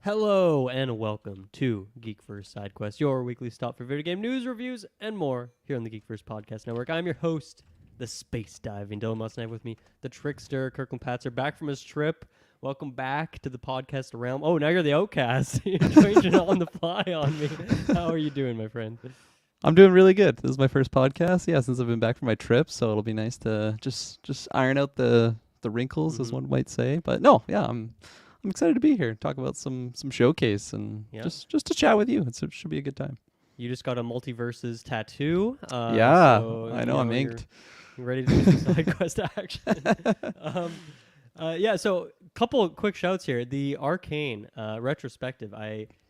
Hello and welcome to Geekverse Sidequest, your weekly stop for video game news, reviews, and more here on the Geekverse Podcast Network. I'm your host, the space diving Dylan Mustang, with me, the trickster Kirklin Patzer, back from his trip. Welcome back to the podcast realm. Oh, now you're the outcast. You're changing on the fly on me. How are you doing, my friend? I'm doing really good. This is my first podcast, since I've been back from my trip, so it'll be nice to just iron out the wrinkles, as one might say. But no, I'm excited to be here, talk about some showcase, and just to chat with you. It should be a good time. You just got a multiverses tattoo. So I know I'm inked. You're ready to do some side quest action. So a couple of quick shouts here. The Arkane retrospective.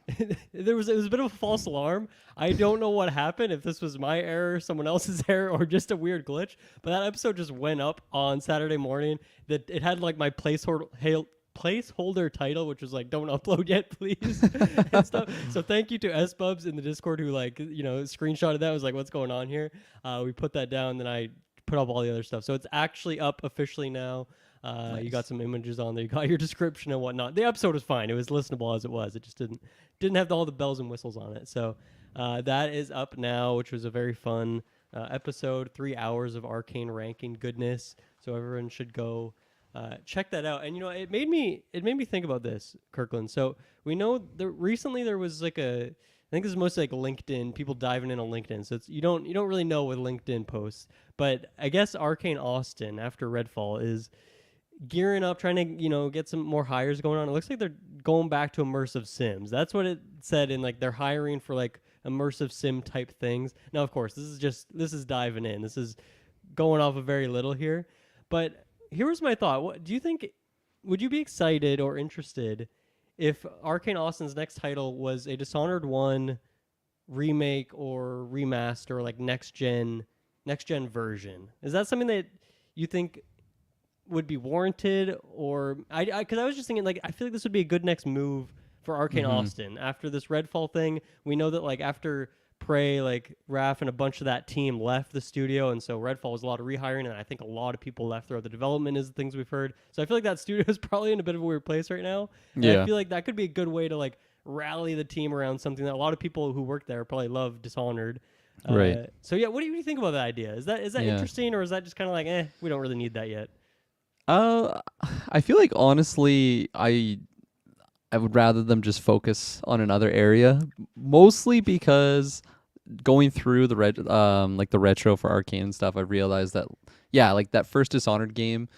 It was a bit of a false alarm. I don't know what happened, if this was my error, someone else's error, or just a weird glitch. But that episode just went up on Saturday morning. That it had like my placeholder title, which was like, don't upload yet, please, and stuff. So thank you to SBubs in the Discord who screenshotted that. I was like, what's going on here? We put that down, then I put up all the other stuff. So it's actually up officially now. Nice. You got some images on there. You got your description and whatnot. The episode was fine. It was listenable as it was. It just didn't have all the bells and whistles on it. So that is up now, which was a very fun episode. 3 hours of Arkane ranking goodness. So everyone should go check that out. And it made me think about this, Kirklin. So we know recently there was like I think this is mostly like LinkedIn, people diving in on LinkedIn. So you don't really know with LinkedIn posts, but I guess Arkane Austin after Redfall is gearing up, trying to get some more hires going on. It looks like they're going back to immersive sims. That's what it said, in like they're hiring for like immersive sim type things. Now, of course, this is diving in. This is going off of very little here, but here's my thought. What do you think? Would you be excited or interested if Arkane Austin's next title was a Dishonored 1 remake or remaster, or like next gen version? Is that something that you think would be warranted? Or because I was just thinking, like, I feel like this would be a good next move for Arkane Austin after this Redfall thing. We know that like after Prey, like Raph and a bunch of that team left the studio, and so Redfall was a lot of rehiring, and I think a lot of people left throughout the development is the things we've heard. So I feel like that studio is probably in a bit of a weird place right now. And I feel like that could be a good way to like rally the team around something that a lot of people who work there probably love Dishonored. Right. So yeah, what do you think about that idea? Is that interesting, or is that just kind of like, we don't really need that yet? I feel like honestly, I would rather them just focus on another area, mostly because going through the retro for Arkane and stuff, I realized that like that first Dishonored game,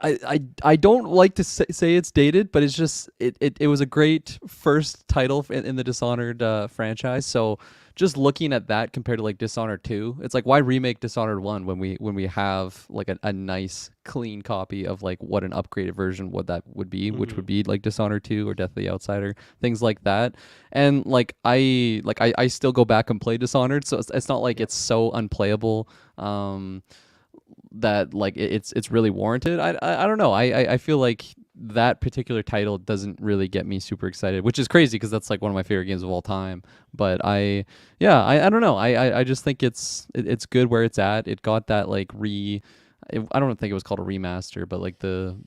I don't like to say it's dated, but it's just it was a great first title in the Dishonored franchise. So just looking at that compared to like Dishonored 2, it's like, why remake Dishonored 1 when we have like a nice clean copy of like what an upgraded version would be, which would be like Dishonored 2 or Death of the Outsider, things like that. And like I still go back and play Dishonored, so it's not like it's so unplayable that like it's really warranted. I don't know. I feel like that particular title doesn't really get me super excited, which is crazy because that's like one of my favorite games of all time. But I don't know. I just think it's good where it's at. It got that like I don't think it was called a remaster, but like the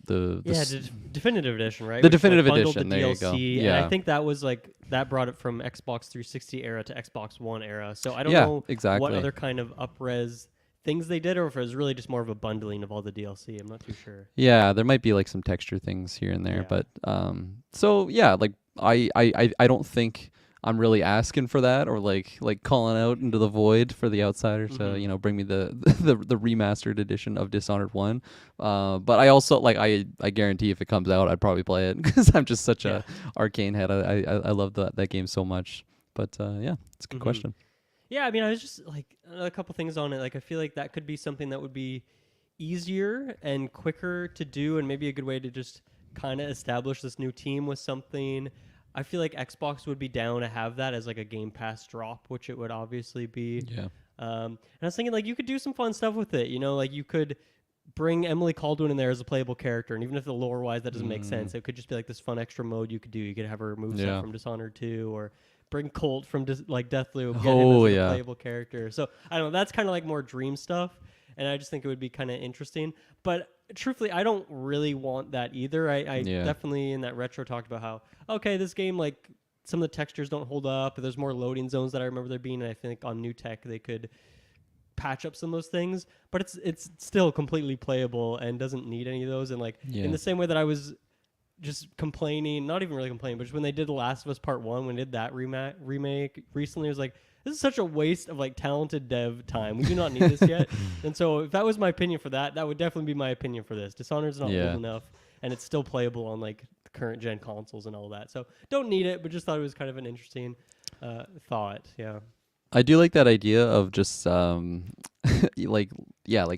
definitive edition, right? The definitive like edition. The there DLC, you go. And I think that was like that brought it from Xbox 360 era to Xbox One era. So I don't know exactly what other kind of up-res things they did, or if it was really just more of a bundling of all the DLC. I'm not too sure. Yeah, there might be like some texture things here and there, but like I don't think I'm really asking for that, or like calling out into the void for the Outsider to bring me the remastered edition of Dishonored 1. But I also like I guarantee if it comes out, I'd probably play it because I'm just such a Arkane head. I love that game so much. But it's a good question. Yeah, I mean, I was just like a couple things on it. Like, I feel like that could be something that would be easier and quicker to do, and maybe a good way to just kind of establish this new team with something. I feel like Xbox would be down to have that as like a Game Pass drop, which it would obviously be. Yeah. And I was thinking like you could do some fun stuff with it. Like you could bring Emily Caldwin in there as a playable character, and even if the lore wise that doesn't make sense, it could just be like this fun extra mode you could do. You could have her remove stuff from Dishonored 2, or bring Colt from like Deathloop, get him as a playable character. So I don't know, that's kind of like more dream stuff, and I just think it would be kind of interesting. But truthfully, I don't really want that either. I definitely in that retro talked about how, okay, this game, like, some of the textures don't hold up. There's more loading zones that I remember there being, and I think on new tech they could patch up some of those things, but it's still completely playable and doesn't need any of those. And like in the same way that I was just complaining, not even really complaining, but just when they did The Last of Us Part 1, when they did that remake recently, it was like, this is such a waste of like talented dev time. We do not need this yet. And so if that was my opinion for that, that would definitely be my opinion for this. Dishonored's not old enough, and it's still playable on like the current gen consoles and all that. So don't need it, but just thought it was kind of an interesting thought. Yeah. I do like that idea of just like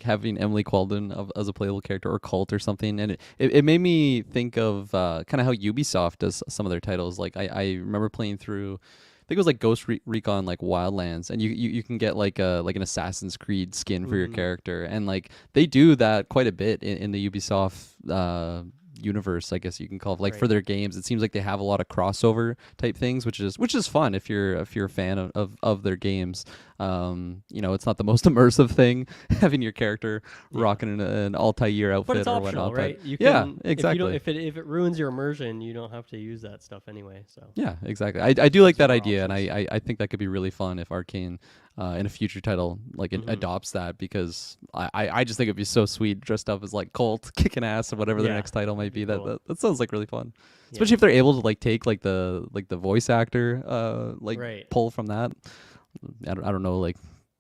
having Emily Qualden as a playable character, or Cult or something, and it made me think of kind of how Ubisoft does some of their titles. Like I remember playing through, I think it was like Ghost Recon like Wildlands, and you can get like an Assassin's Creed skin for your character, and like they do that quite a bit in the Ubisoft universe, I guess you can call it, like for their games. It seems like they have a lot of crossover type things, which is fun if you're a fan of their games. It's not the most immersive thing having your character rocking an Altair outfit, but it's or optional, whatnot. right? You can, exactly. If it ruins your immersion, you don't have to use that stuff anyway. So yeah, exactly. I do like that idea, options. And I think that could be really fun if Arkane in a future title like adopts that, because I just think it'd be so sweet dressed up as like Colt kicking ass or whatever their next title might be. Cool. That sounds like really fun, especially if they're able to like take like the voice actor pull from that. I don't know, like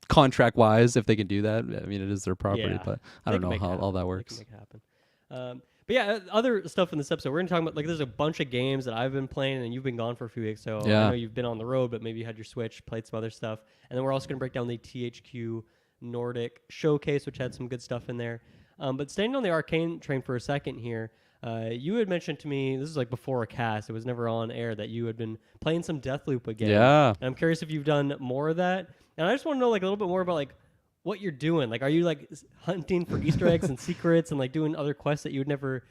contract wise if they can do that. I mean, it is their property, but I don't know how all that works. They can make it happen. But yeah, other stuff in this episode, we're going to talk about, like, there's a bunch of games that I've been playing, and you've been gone for a few weeks, so I know you've been on the road, but maybe you had your Switch, played some other stuff. And then we're also going to break down the THQ Nordic showcase, which had some good stuff in there. But staying on the Arkane train for a second here, you had mentioned to me, this is like before a cast, it was never on air, that you had been playing some Deathloop again. Yeah. And I'm curious if you've done more of that. And I just want to know like a little bit more about like what you're doing. Like, are you like hunting for Easter eggs and secrets and like doing other quests that you would never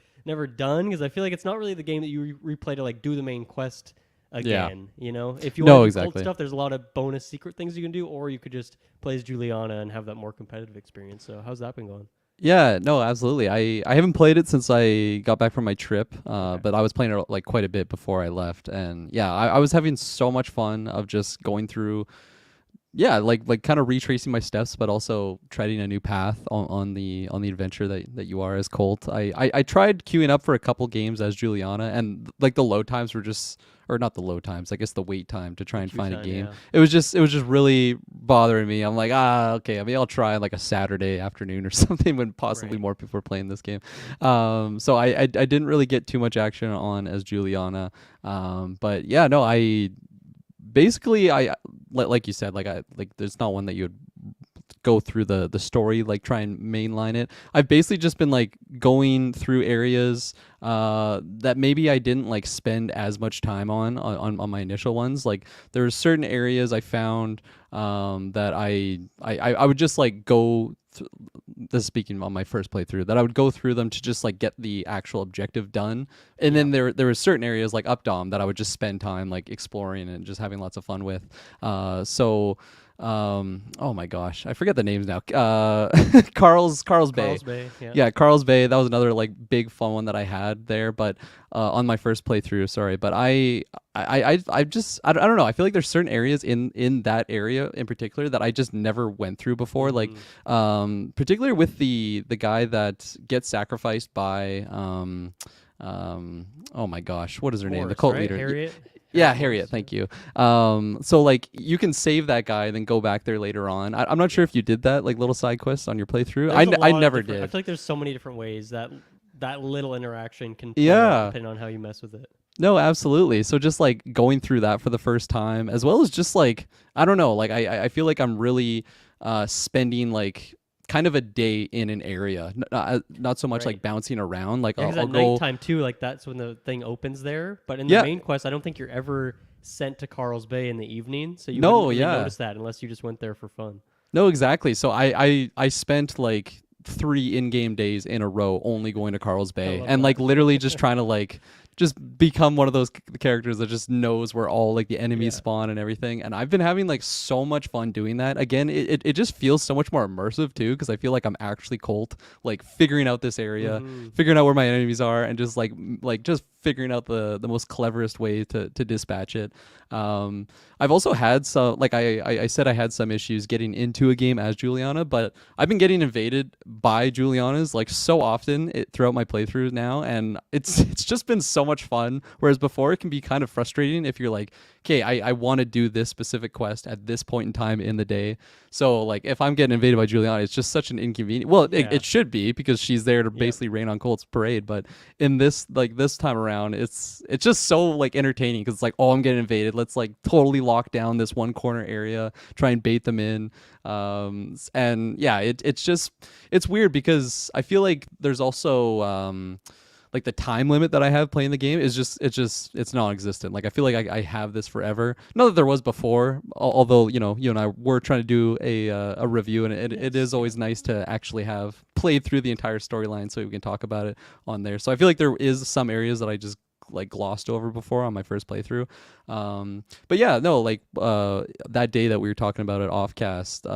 done? Because I feel like it's not really the game that you replay to like do the main quest again. You know, if you want to do cold stuff, there's a lot of bonus secret things you can do, or you could just play as Juliana and have that more competitive experience. So how's that been going? Yeah, no, absolutely. I haven't played it since I got back from my trip, but I was playing it like quite a bit before I left, and yeah, I was having so much fun of just going through. Yeah, like kind of retracing my steps, but also treading a new path on the adventure that you are as Colt. I tried queuing up for a couple games as Juliana, and like the load times were just, or not the load times, I guess the wait time to try and find a game. Yeah. It was just really bothering me. I'm like, okay, I mean, I'll try like a Saturday afternoon or something when possibly more people are playing this game. So I didn't really get too much action on as Juliana. But yeah, no, basically, I like you said, like there's not one that you would go through the story, like try and mainline it. I've basically just been like going through areas that maybe I didn't like spend as much time on my initial ones. Like there's certain areas I found that I would just like go. This is speaking on my first playthrough, that I would go through them to just like get the actual objective done, and then there were certain areas like Updom that I would just spend time like exploring and just having lots of fun with. Oh my gosh, I forget the names now. Carl's Bay. Yeah, Carl's Bay. That was another like big fun one that I had there, but on my first playthrough, sorry. But I don't know. I feel like there's certain areas in that area in particular that I just never went through before. Like particularly with the guy that gets sacrificed by oh my gosh, what is her name? The cult leader. Harriet? Yeah, Harriet, thank you. So like you can save that guy and then go back there later on. I'm not sure if you did that, like little side quests on your playthrough. I never did. I feel like there's so many different ways that little interaction can play out depending on how you mess with it. No, absolutely. So just like going through that for the first time, as well as just like, I don't know, like I feel like I'm really spending like kind of a day in an area, not so much like bouncing around. Like I'll go nighttime too. Like that's when the thing opens there. But in the main quest, I don't think you're ever sent to Carl's Bay in the evening, so you wouldn't really notice that unless you just went there for fun. No, exactly. So I spent like 3 in-game days in a row only going to Carl's Bay and like literally just trying to like just become one of those characters that just knows where all like the enemies spawn and everything. And I've been having like so much fun doing that. Again, it just feels so much more immersive too, because I feel like I'm actually Colt, like figuring out this area, figuring out where my enemies are, and just like just figuring out the most cleverest way to dispatch it. I've also had some, like I said, I had some issues getting into a game as Juliana, but I've been getting invaded by Julianas like so often throughout my playthrough now, and it's just been so much fun. Whereas before, it can be kind of frustrating if you're like, okay, I want to do this specific quest at this point in time in the day. So like if I'm getting invaded by Juliana, it's just such an inconvenience. Well, it should be, because she's there to basically rain on Colt's parade. But in this time around, it's just so like entertaining, because it's like, oh, I'm getting invaded. Let's like totally lock down this one corner area, try and bait them in. And yeah, it's weird, because I feel like there's also like the time limit that I have playing the game is it's non-existent. Like I feel like I have this forever. Not that there was before, although you and I were trying to do a review, and it is always nice to actually have played through the entire storyline so we can talk about it on there. So I feel like there is some areas that I just like glossed over before on my first playthrough. But yeah, no, like that day that we were talking about it offcast,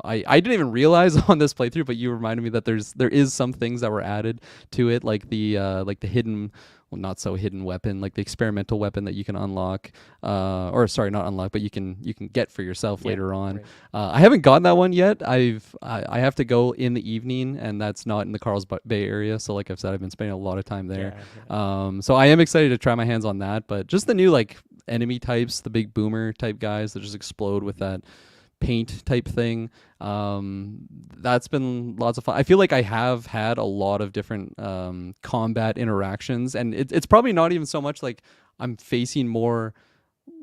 I didn't even realize on this playthrough, but you reminded me that there is some things that were added to it, like the hidden, well, not so hidden weapon, like the experimental weapon that you can unlock, or sorry, not unlock, but you can get for yourself later on. Right. I haven't gotten that one yet. I have to go in the evening, and that's not in the Carl's Bay area. So like I've said, I've been spending a lot of time there. So I am excited to try my hands on that. But just the new like enemy types, the big boomer type guys that just explode with that paint type thing, that's been lots of fun. I feel like I have had a lot of different combat interactions, and it's probably not even so much like I'm facing more,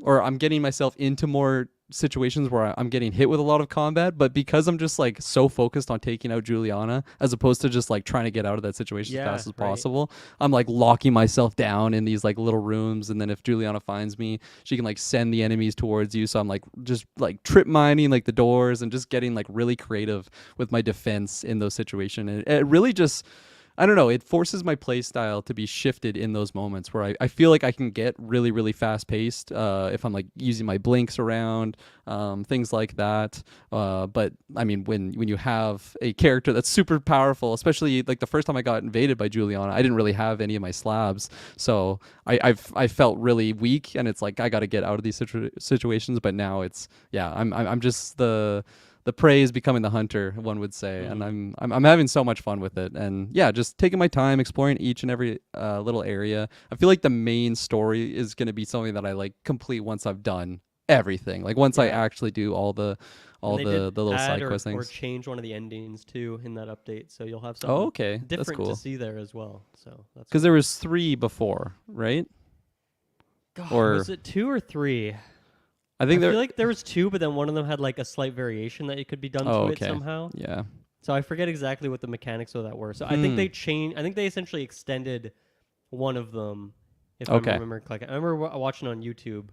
or I'm getting myself into more situations where I'm getting hit with a lot of combat, but because I'm just like so focused on taking out Juliana as opposed to just like trying to get out of that situation as fast as possible, I'm like locking myself down in these like little rooms, and then if Juliana finds me, she can like send the enemies towards you. So I'm like just like trip mining like the doors and just getting like really creative with my defense in those situations. And it really just, I don't know, it forces my play style to be shifted in those moments where I feel like I can get really, really fast paced if I'm like using my blinks around, things like that. But I mean, when you have a character that's super powerful, especially like the first time I got invaded by Juliana, I didn't really have any of my slabs. So I felt really weak, and it's like I got to get out of these situations. But now it's, yeah, I'm just the prey is becoming the hunter, one would say, and I'm having so much fun with it. And yeah, just taking my time exploring each and every little area. I feel like the main story is going to be something that I like complete once I've done everything. Like once I actually do all the little side quest things. Or change one of the endings too in that update, so you'll have something different to see there as well. So that's because there was 3 before, right? God, was it 2 or 3? I feel like there was 2, but then one of them had like a slight variation that it could be done to it somehow. Yeah. So I forget exactly what the mechanics of that were. So I think they changed. I think they essentially extended one of them. If I remember correctly, I remember watching on YouTube.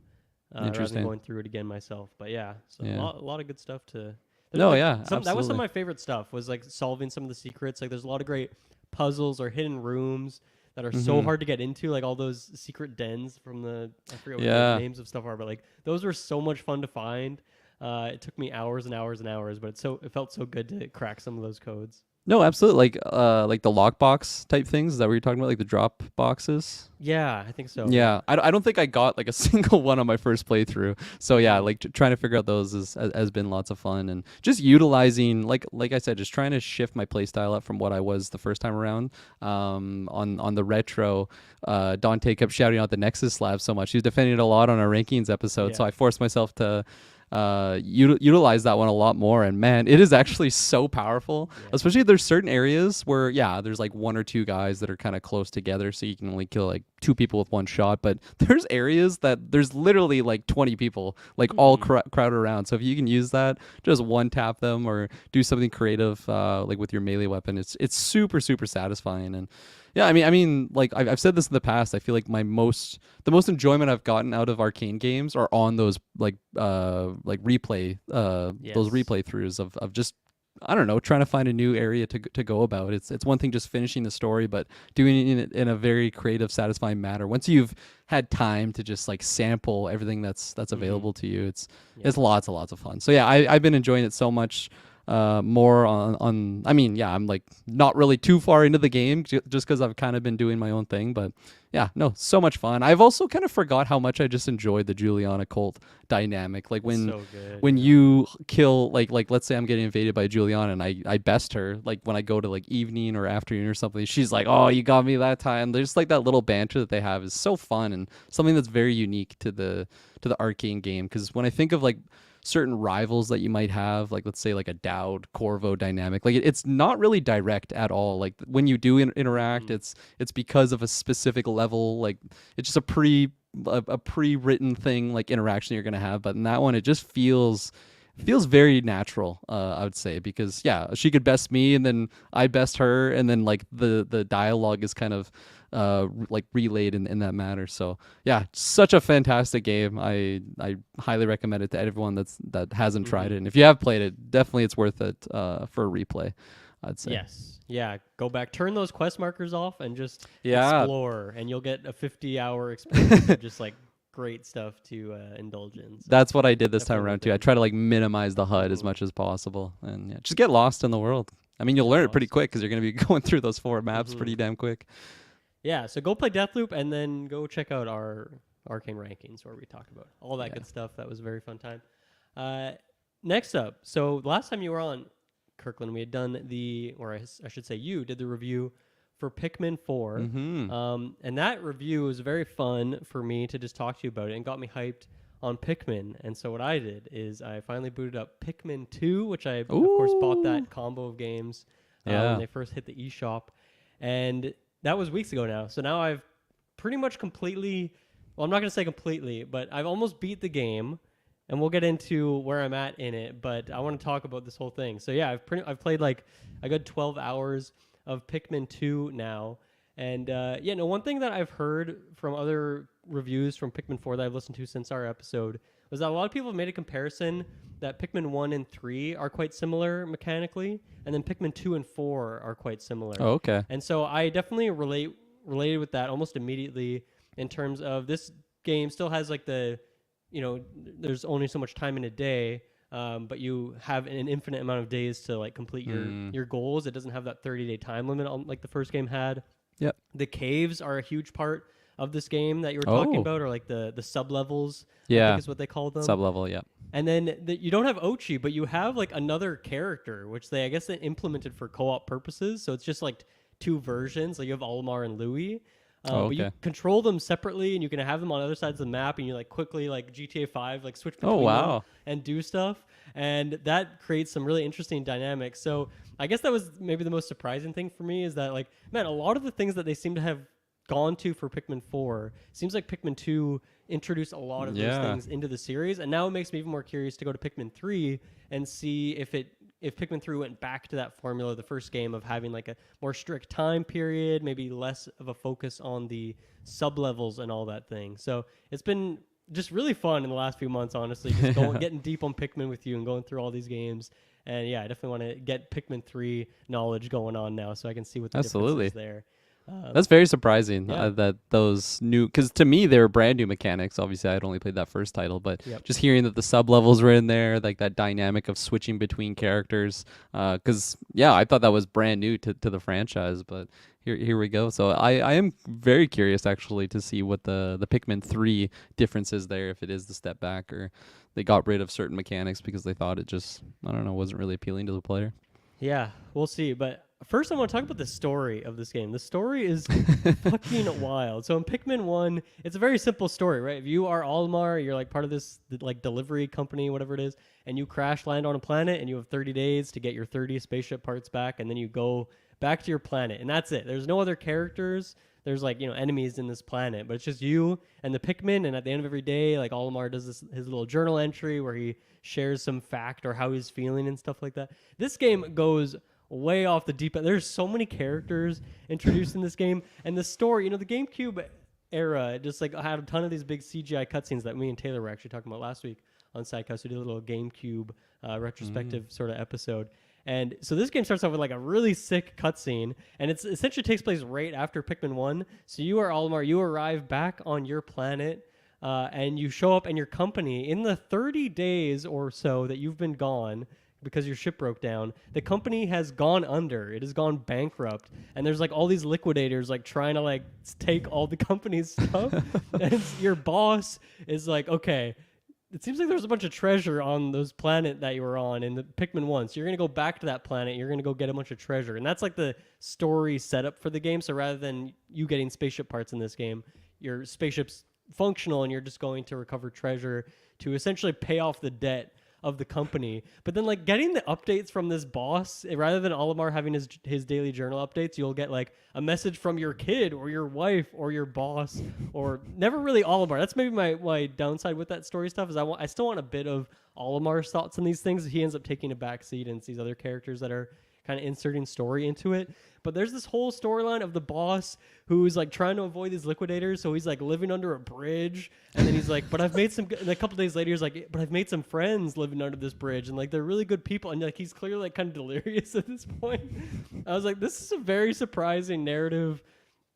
Rather than going through it again myself. But yeah, so a lot of good stuff to. Absolutely. That was some of my favorite stuff. Was like solving some of the secrets. Like there's a lot of great puzzles or hidden rooms that are so hard to get into, like all those secret dens from I forget what the names of stuff are, but like those were so much fun to find. It took me hours and hours and hours, but it felt so good to crack some of those codes. No, absolutely. Like the lockbox type things. Is that what you're talking about? Like the drop boxes? Yeah, I think so. Yeah, I don't think I got like a single one on my first playthrough. So yeah, like trying to figure out those has been lots of fun, and just utilizing like I said, just trying to shift my playstyle up from what I was the first time around. On the retro, Dante kept shouting out the Nexus slab so much. He was defending it a lot on our rankings episode, so I forced myself to utilize that one a lot more, and man, it is actually so powerful. Especially if there's certain areas where there's like 1 or 2 guys that are kind of close together, so you can only kill like 2 people with 1 shot, but there's areas that there's literally like 20 people like all crowded around. So if you can use that, just one tap them or do something creative like with your melee weapon, it's super satisfying. And yeah, I mean, like I've said this in the past. I feel like the most enjoyment I've gotten out of Arkane games are on those like replay those replay throughs of just I don't know, trying to find a new area to go about. It's one thing just finishing the story, but doing it in a very creative, satisfying manner. Once you've had time to just like sample everything that's available to you, it's lots and lots of fun. So yeah, I've been enjoying it so much. More on I mean, yeah, I'm like not really too far into the game just because I've kind of been doing my own thing, but yeah, no, so much fun. I've also kind of forgot how much I just enjoyed the Juliana cult dynamic. Like when so good, when you kill like let's say I'm getting invaded by Juliana and I best her, like when I go to like evening or afternoon or something, she's like, "Oh, you got me that time." There's like that little banter that they have is so fun and something that's very unique to the Arkane game, because when I think of like certain rivals that you might have, like let's say like a Dowd Corvo dynamic, like it's not really direct at all. Like when you do interact, it's because of a specific level. Like it's just a pre-written thing, like interaction you're gonna have. But in that one, it just feels very natural, I would say, because yeah, she could best me and then I best her, and then like the dialogue is kind of like relayed in that manner. So yeah, such a fantastic game. I highly recommend it to everyone that hasn't tried it, and if you have played it, definitely it's worth it for a replay, I'd say. Yes. Yeah. Go back, turn those quest markers off, and just Yeah. explore, and you'll get a 50-hour experience of just like great stuff to indulge in. So That's what I did this time definitely around worth too. I it. try to like minimize the HUD as much as possible, and yeah, just get lost in the world. I mean, you'll learn it pretty quick because you're going to be going through those 4 maps pretty damn quick. Yeah. So go play Deathloop, and then go check out our Arcane rankings where we talk about all that good stuff. That was a very fun time. Next up, so last time you were on, Kirklin, we had done I should say you did the review for Pikmin 4. And that review was very fun for me to just talk to you about it and got me hyped on Pikmin. And so what I did is I finally booted up Pikmin 2, which I, of course, bought that combo of games when they first hit the eShop. And that was weeks ago now. So now I've pretty much completely, well, I'm not going to say completely, but I've almost beat the game. And we'll get into where I'm at in it, but I want to talk about this whole thing. So yeah, I've played like a good 12 hours of Pikmin 2 now. And one thing that I've heard from other reviews from Pikmin 4 that I've listened to since our episode was that a lot of people have made a comparison that Pikmin 1 and 3 are quite similar mechanically, and then Pikmin 2 and 4 are quite similar. Oh, okay. And so I definitely related with that almost immediately in terms of this game still has like there's only so much time in a day, but you have an infinite amount of days to like complete your goals. It doesn't have that 30-day time limit like the first game had. Yep. The caves are a huge part of this game that you were talking about, or like the sub levels. Yeah, I think is what they call them. Sub level. Yeah. And then you don't have Ochi, but you have like another character, which I guess they implemented for co-op purposes. So it's just like 2 versions. Like you have Olimar and Louis. But you control them separately, and you can have them on other sides of the map, and you like quickly like GTA 5 like switch between them and do stuff, and that creates some really interesting dynamics. So I guess that was maybe the most surprising thing for me, is that like, man, a lot of the things that they seem to have gone to for Pikmin 4 seems like Pikmin 2 introduced a lot of those things into the series, and now it makes me even more curious to go to Pikmin 3 and see if Pikmin 3 went back to that formula, the first game, of having like a more strict time period, maybe less of a focus on the sub-levels and all that thing. So it's been just really fun in the last few months, honestly, just getting deep on Pikmin with you and going through all these games. And yeah, I definitely want to get Pikmin 3 knowledge going on now so I can see what the difference is there. That's very surprising that those new, because to me they were brand new mechanics. Obviously I'd only played that first title, but just hearing that the sub levels were in there, like that dynamic of switching between characters, because I thought that was brand new to the franchise, but here we go. So I am very curious actually to see what the Pikmin 3 difference is there, if it is the step back or they got rid of certain mechanics because they thought it just, I don't know, wasn't really appealing to the player. Yeah, we'll see. But first, I want to talk about the story of this game. The story is fucking wild. So in Pikmin 1, it's a very simple story, right? If you are Olimar, you're like part of this like delivery company, whatever it is, and you crash land on a planet, and you have 30 days to get your 30 spaceship parts back, and then you go back to your planet, and that's it. There's no other characters. There's like, enemies in this planet, but it's just you and the Pikmin. And at the end of every day, like Olimar does his little journal entry where he shares some fact or how he's feeling and stuff like that. This game goes way off the deep end. There's so many characters introduced in this game, and the story, the GameCube era just like had a ton of these big CGI cutscenes that me and Taylor were actually talking about last week on Sidequest. We did a little GameCube retrospective sort of episode. And so this game starts off with like a really sick cutscene, and it's essentially takes place right after Pikmin 1. So you are Olimar, you arrive back on your planet, and you show up, and your company, in the 30 days or so that you've been gone, because your ship broke down, the company has gone under. It has gone bankrupt, and there's like all these liquidators like trying to like take all the company's stuff. And your boss is like, okay, it seems like there's a bunch of treasure on those planet that you were on in the Pikmin 1. So you're going to go back to that planet. You're going to go get a bunch of treasure. And that's like the story setup for the game. So rather than you getting spaceship parts in this game, your spaceship's functional and you're just going to recover treasure to essentially pay off the debt of the company. But then like getting the updates from this boss, rather than Olimar having his daily journal updates, you'll get like a message from your kid or your wife or your boss, or never really Olimar. That's maybe my downside with that story stuff, is I still want a bit of Olimar's thoughts on these things. He ends up taking a back seat and sees other characters that are kind of inserting story into it. But there's this whole storyline of the boss who's like trying to avoid these liquidators. So he's like living under a bridge. And then he's like, but I've made some, and a couple days later, he's like, but I've made some friends living under this bridge. And like, they're really good people. And like, he's clearly like kind of delirious at this point. I was like, this is a very surprising narrative.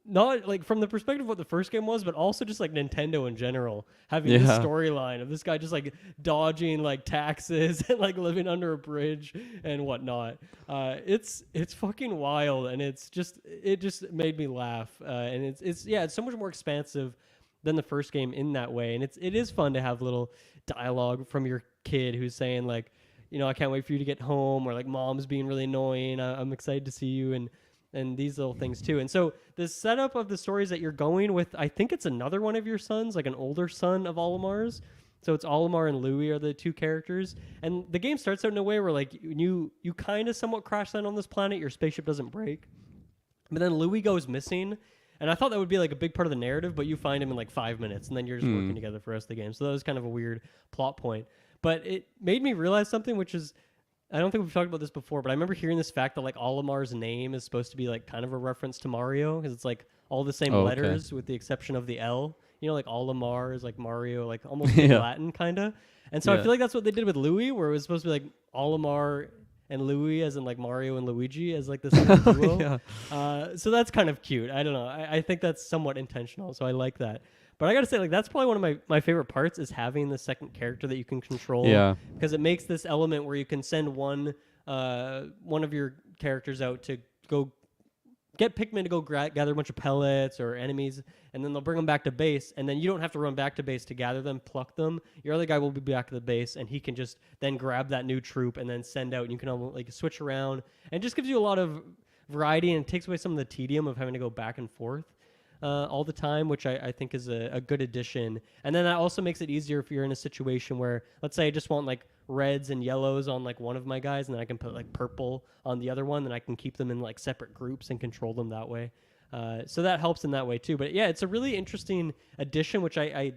Not like from the perspective of what the first game was, but also just like Nintendo in general, having this storyline of this guy just like dodging like taxes and like living under a bridge and whatnot. It's fucking wild, and it just made me laugh. And it's so much more expansive than the first game in that way. And it is fun to have little dialogue from your kid who's saying like, you know, I can't wait for you to get home, or like mom's being really annoying. I'm excited to see you, and these little things too. And so the setup of the stories that you're going with, I think it's another one of your sons, like an older son of Olimar's. So it's Olimar and Louis are the two characters. And the game starts out in a way where like you kind of somewhat crash land on this planet. Your spaceship doesn't break. But then Louis goes missing. And I thought that would be like a big part of the narrative, but you find him in like 5 minutes, and then you're just working together for the rest of the game. So that was kind of a weird plot point. But it made me realize something, which is, I don't think we've talked about this before, but I remember hearing this fact that like Olimar's name is supposed to be like kind of a reference to Mario, because it's like all the same letters with the exception of the L. You know, like Olimar is like Mario, like almost like Latin kind of. And so I feel like that's what they did with Louis, where it was supposed to be like Olimar and Louis, as in like Mario and Luigi, as like this duo. So that's kind of cute. I don't know. I think that's somewhat intentional, so I like that. But I gotta say, like, that's probably one of my favorite parts, is having the second character that you can control. Yeah. Because it makes this element where you can send one of your characters out to go get Pikmin to go gather a bunch of pellets or enemies, and then they'll bring them back to base, and then you don't have to run back to base to gather them, pluck them. Your other guy will be back to the base, and he can just then grab that new troop and then send out, and you can almost like switch around, and it just gives you a lot of variety, and it takes away some of the tedium of having to go back and forth all the time, which I think is a good addition. And then that also makes it easier if you're in a situation where, let's say I just want like reds and yellows on like one of my guys, and then I can put like purple on the other one, then I can keep them in like separate groups and control them that way. So that helps in that way too. But yeah, it's a really interesting addition, which I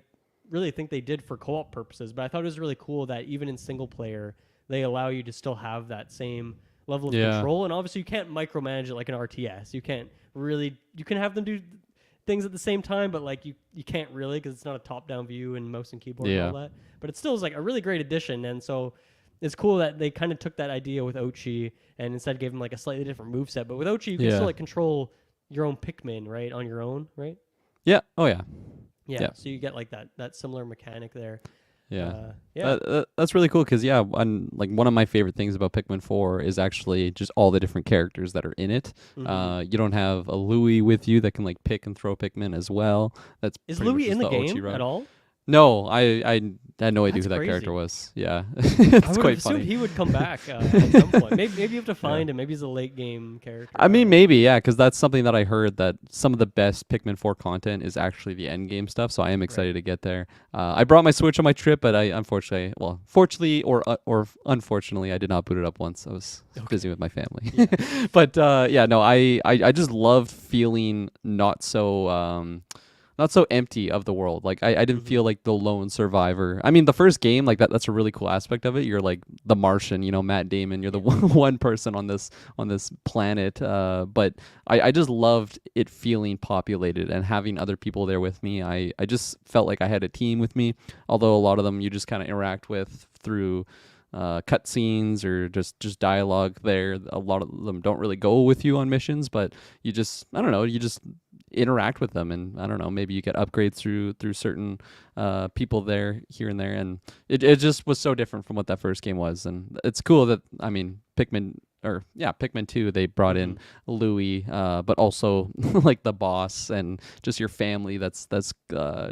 really think they did for co-op purposes. But I thought it was really cool that even in single player, they allow you to still have that same level of control. And obviously you can't micromanage it like an RTS. You can't really, you can have them do things at the same time, but like you can't really, because it's not a top-down view and mouse and keyboard and all that. But it still is like a really great addition, and so it's cool that they kind of took that idea with Ochi and instead gave him like a slightly different moveset. But with Ochi, you can still like control your own Pikmin, right, on your own, right? Yeah. Oh yeah. Yeah. So you get like that similar mechanic there. That's really cool, because one of my favorite things about Pikmin 4 is actually just all the different characters that are in it. You don't have a Louis with you that can like pick and throw Pikmin as well. Is Louis in the game at all? No, I had no idea who that character was. Yeah, it's I quite funny. He would come back at some point. Maybe you have to find him. Maybe he's a late game character. I mean, maybe, because that's something that I heard, that some of the best Pikmin 4 content is actually the end game stuff. So I am excited to get there. I brought my Switch on my trip, but fortunately or unfortunately, I did not boot it up once. I was busy with my family. But I just loved feeling not so empty of the world. Like I didn't feel like the lone survivor. I mean, the first game, like that's a really cool aspect of it. You're like the Martian, Matt Damon. You're the one person on this planet. But I just loved it feeling populated and having other people there with me. I just felt like I had a team with me. Although a lot of them you just kind of interact with through cutscenes or just dialogue there. A lot of them don't really go with you on missions, but you just, I don't know, you just interact with them, and I don't know, maybe you get upgrades through certain people there, here and there, and it just was so different from what that first game was. And it's cool that, I mean, Pikmin 2, they brought in Louis, but also like the boss and just your family that's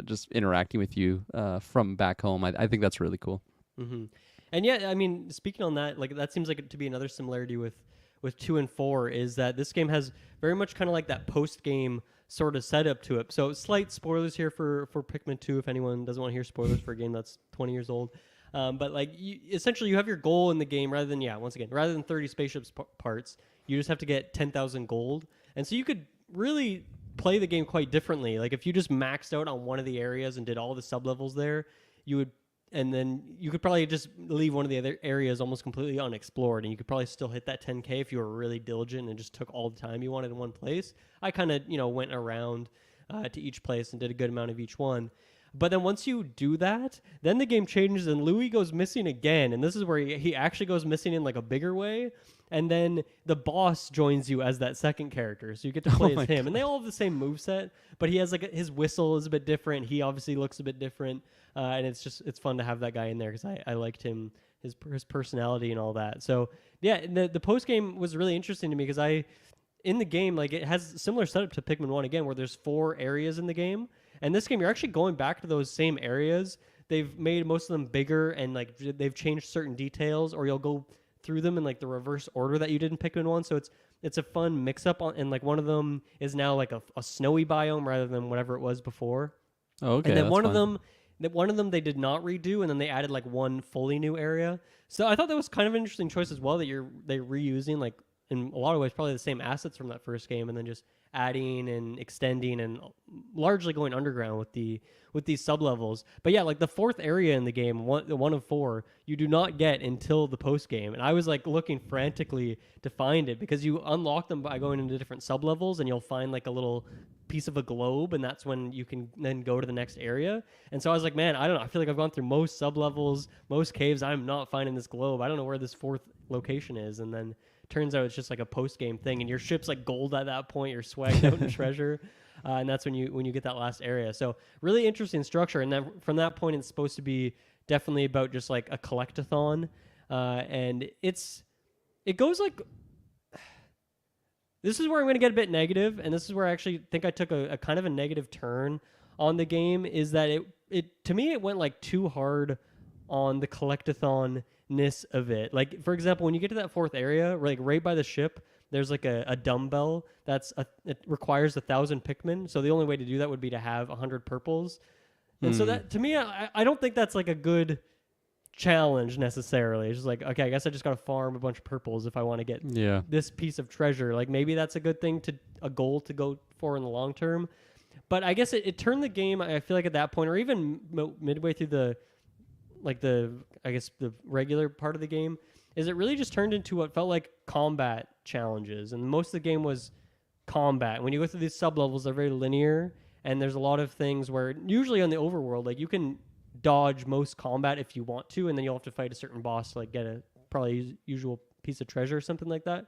just interacting with you from back home. I think that's really cool. Mm-hmm. And yeah, I mean, speaking on that, like that seems like it to be another similarity with 2 and 4 is that this game has very much kind of like that post game sort of setup to it. So slight spoilers here for Pikmin 2 if anyone doesn't want to hear spoilers for a game that's 20 years old. But like essentially you have your goal in the game rather than 30 spaceships parts, you just have to get 10,000 gold. And so you could really play the game quite differently. Like if you just maxed out on one of the areas and did all the sub-levels there, and then you could probably just leave one of the other areas almost completely unexplored, and you could probably still hit that 10K if you were really diligent and just took all the time you wanted in one place. I kind of, went around to each place and did a good amount of each one. But then once you do that, then the game changes and Louis goes missing again. And this is where he actually goes missing in like a bigger way. And then the boss joins you as that second character. So you get to play as him. God. And they all have the same moveset, but he has like his whistle is a bit different. He obviously looks a bit different. And it's fun to have that guy in there because I liked him, his personality and all that. So yeah, the post game was really interesting to me because in the game, like it has similar setup to Pikmin 1 again, where there's 4 areas in the game. And this game, you're actually going back to those same areas. They've made most of them bigger and like they've changed certain details, or you'll go through them in like the reverse order that you did in Pikmin 1. So it's a fun mix up and like one of them is now like a snowy biome rather than whatever it was before. Oh, okay. And then one fun. of them they did not redo, and then they added like one fully new area. So I thought that was kind of an interesting choice as well, that they're reusing like in a lot of ways probably the same assets from that first game, and then just adding and extending and largely going underground with these sub-levels. But yeah, like the 4th area in the game, one of 4, you do not get until the post-game. And I was like looking frantically to find it because you unlock them by going into different sub-levels, and you'll find like a little piece of a globe, and that's when you can then go to the next area. And so I was like, man, I don't know. I feel like I've gone through most sub-levels, most caves. I'm not finding this globe. I don't know where this 4th location is. And then turns out it's just like a post-game thing, and your ship's like gold at that point. You're swagged out in treasure, and that's when you get that last area. So really interesting structure, and then from that point, it's supposed to be definitely about just like a collectathon, and it goes like. This is where I'm going to get a bit negative, and this is where I actually think I took a kind of a negative turn on the game. Is that it to me it went like too hard on the collectathon-ness of it. Like, for example, when you get to that 4th area, like right by the ship, there's like a dumbbell it requires 1,000 Pikmin. So the only way to do that would be to have 100 purples. And so that, to me, I don't think that's like a good challenge necessarily. It's just like, okay, I guess I just got to farm a bunch of purples if I want to get this piece of treasure. Like maybe that's a good thing, a goal to go for in the long term. But I guess it turned the game, I feel like at that point, or even midway through the regular part of the game, is it really just turned into what felt like combat challenges. And most of the game was combat. When you go through these sub-levels, they're very linear, and there's a lot of things where, usually on the overworld, like you can dodge most combat if you want to, and then you'll have to fight a certain boss to like get a probably usual piece of treasure or something like that.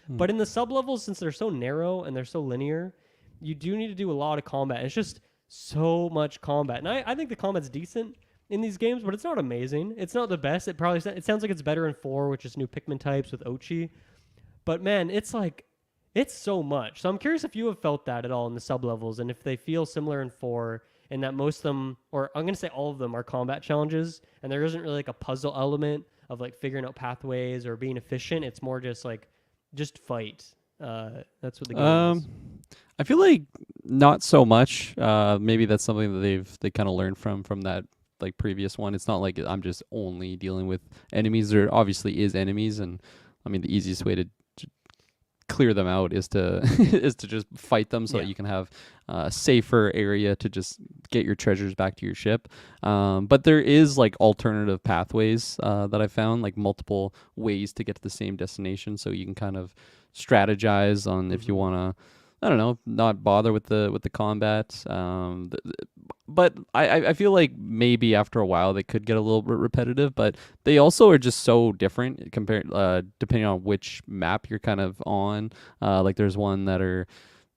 But in the sub-levels, since they're so narrow and they're so linear, you do need to do a lot of combat. It's just so much combat. And I think the combat's decent in these games, but it's not amazing. It's not the best. It sounds like it's better in 4, which is new Pikmin types with Ochi. But man, it's so much. So I'm curious if you have felt that at all in the sub-levels, and if they feel similar in 4, and that most of them, or I'm going to say all of them, are combat challenges, and there isn't really like a puzzle element of like figuring out pathways or being efficient. It's more just like, just fight. That's what the game is. I feel like not so much. Maybe that's something that they kind of learned from that like previous one. It's not like I'm just only dealing with enemies. There obviously is enemies, and I mean the easiest way to clear them out is to is to just fight them so that you can have a safer area to just get your treasures back to your ship. But there is like alternative pathways that I found, like multiple ways to get to the same destination, so you can kind of strategize on if you want to I don't know, not bother with the combat. But I feel like maybe after a while they could get a little bit repetitive, but they also are just so different compared depending on which map you're kind of on. Like there's one that are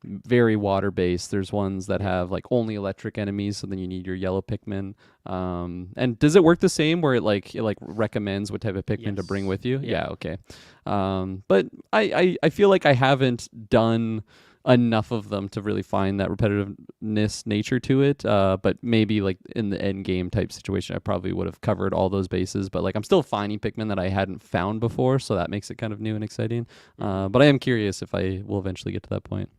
very water based. There's ones that have like only electric enemies, so then you need your yellow Pikmin. And does it work the same where it recommends what type of Pikmin to bring Yes. with you? Yeah. Yeah, okay. But I feel like I haven't done enough of them to really find that repetitiveness nature to it. But maybe like in the end game type situation, I probably would have covered all those bases. But like I'm still finding Pikmin that I hadn't found before, so that makes it kind of new and exciting. But I am curious if I will eventually get to that point.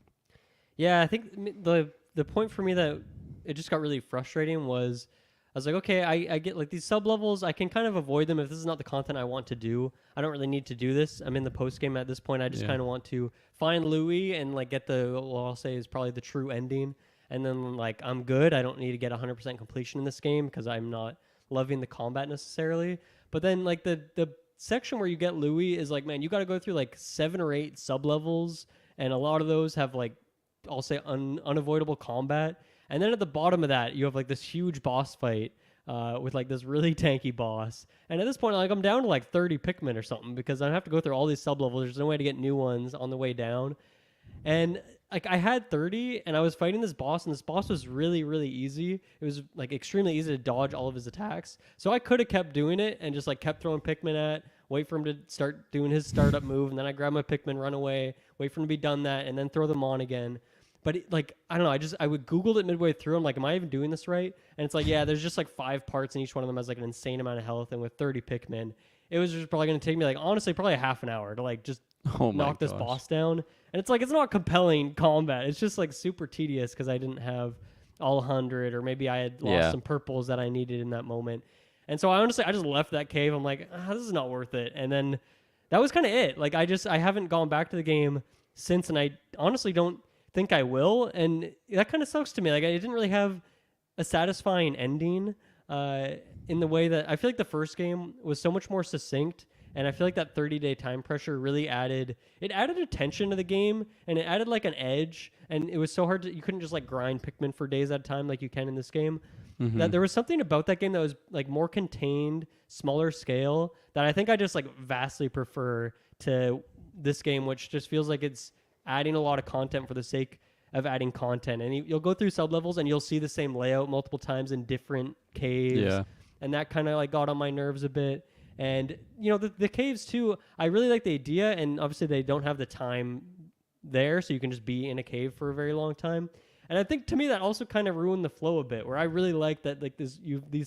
Yeah, I think the point for me that it just got really frustrating was I was like, okay, I get like these sub levels, I can kind of avoid them if this is not the content I want to do. I don't really need to do this. I'm in the post game at this point. I just Yeah. kind of want to find Louis and like get the what I'll say is probably the true ending, and then like I'm good. I don't need to get 100% completion in this game because I'm not loving the combat necessarily. But then like the section where you get Louis is like, man, you got to go through like 7 or 8 sub levels, and a lot of those have like I'll say unavoidable combat. And then at the bottom of that, you have like this huge boss fight with like this really tanky boss. And at this point, like I'm down to like 30 Pikmin or something because I have to go through all these sub levels. There's no way to get new ones on the way down. And like I had 30 and I was fighting this boss, and this boss was really, really easy. It was like extremely easy to dodge all of his attacks. So I could have kept doing it and just like kept throwing Pikmin at, wait for him to start doing his startup move, and then I grab my Pikmin, run away, wait for him to be done that, and then throw them on again. But like I don't know, I would Googled it midway through. I'm like, am I even doing this right? And it's like, yeah, there's just like 5 parts, and each one of them has like an insane amount of health. And with 30 Pikmin, it was just probably going to take me like honestly probably a half an hour to like just Oh my knock this gosh. boss down. And it's like it's not compelling combat. It's just like super tedious because I didn't have all 100, or maybe I had lost some purples that I needed in that moment. And so I just left that cave. I'm like, this is not worth it. And then that was kind of it. Like I haven't gone back to the game since, and I honestly don't think I will, and that kind of sucks to me. Like I didn't really have a satisfying ending in the way that I feel like the first game was so much more succinct, and I feel like that 30-day time pressure really added attention to the game, and it added like an edge, and it was so hard to, you couldn't just like grind Pikmin for days at a time like you can in this game. That there was something about that game that was like more contained, smaller scale, that I think I just like vastly prefer to this game, which just feels like it's adding a lot of content for the sake of adding content. And you'll go through sub levels and you'll see the same layout multiple times in different caves. Yeah. And that kind of like got on my nerves a bit. And you know, the caves too, I really like the idea, and obviously they don't have the time there, so you can just be in a cave for a very long time. And I think to me that also kind of ruined the flow a bit, where I really like that like these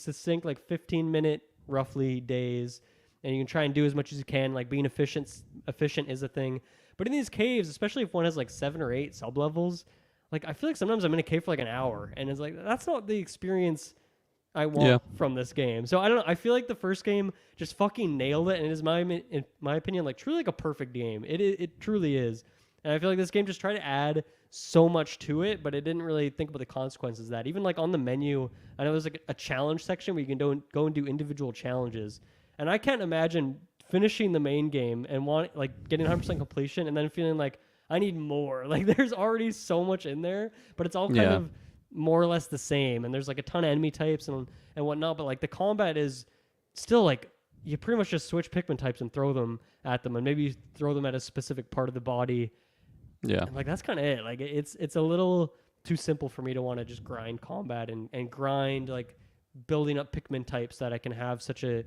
succinct like 15-minute roughly days, and you can try and do as much as you can, like being efficient is a thing. But in these caves, especially if one has like 7 or 8 sub levels, like I feel like sometimes I'm in a cave for like an hour, and it's like that's not the experience I want from this game. So I don't know. I feel like the first game just fucking nailed it, and it is in my opinion like truly like a perfect game. It truly is. And I feel like this game just tried to add so much to it, but it didn't really think about the consequences of that. Even like on the menu, I know there's like a challenge section where you can go and do individual challenges, and I can't imagine finishing the main game and getting 100% completion and then feeling like I need more. Like there's already so much in there, but it's all kind of more or less the same. And there's like a ton of enemy types and whatnot, but like the combat is still like you pretty much just switch Pikmin types and throw them at them, and maybe you throw them at a specific part of the body. Yeah. And like that's kind of it. Like it's a little too simple for me to want to just grind combat and grind like building up Pikmin types that I can have such a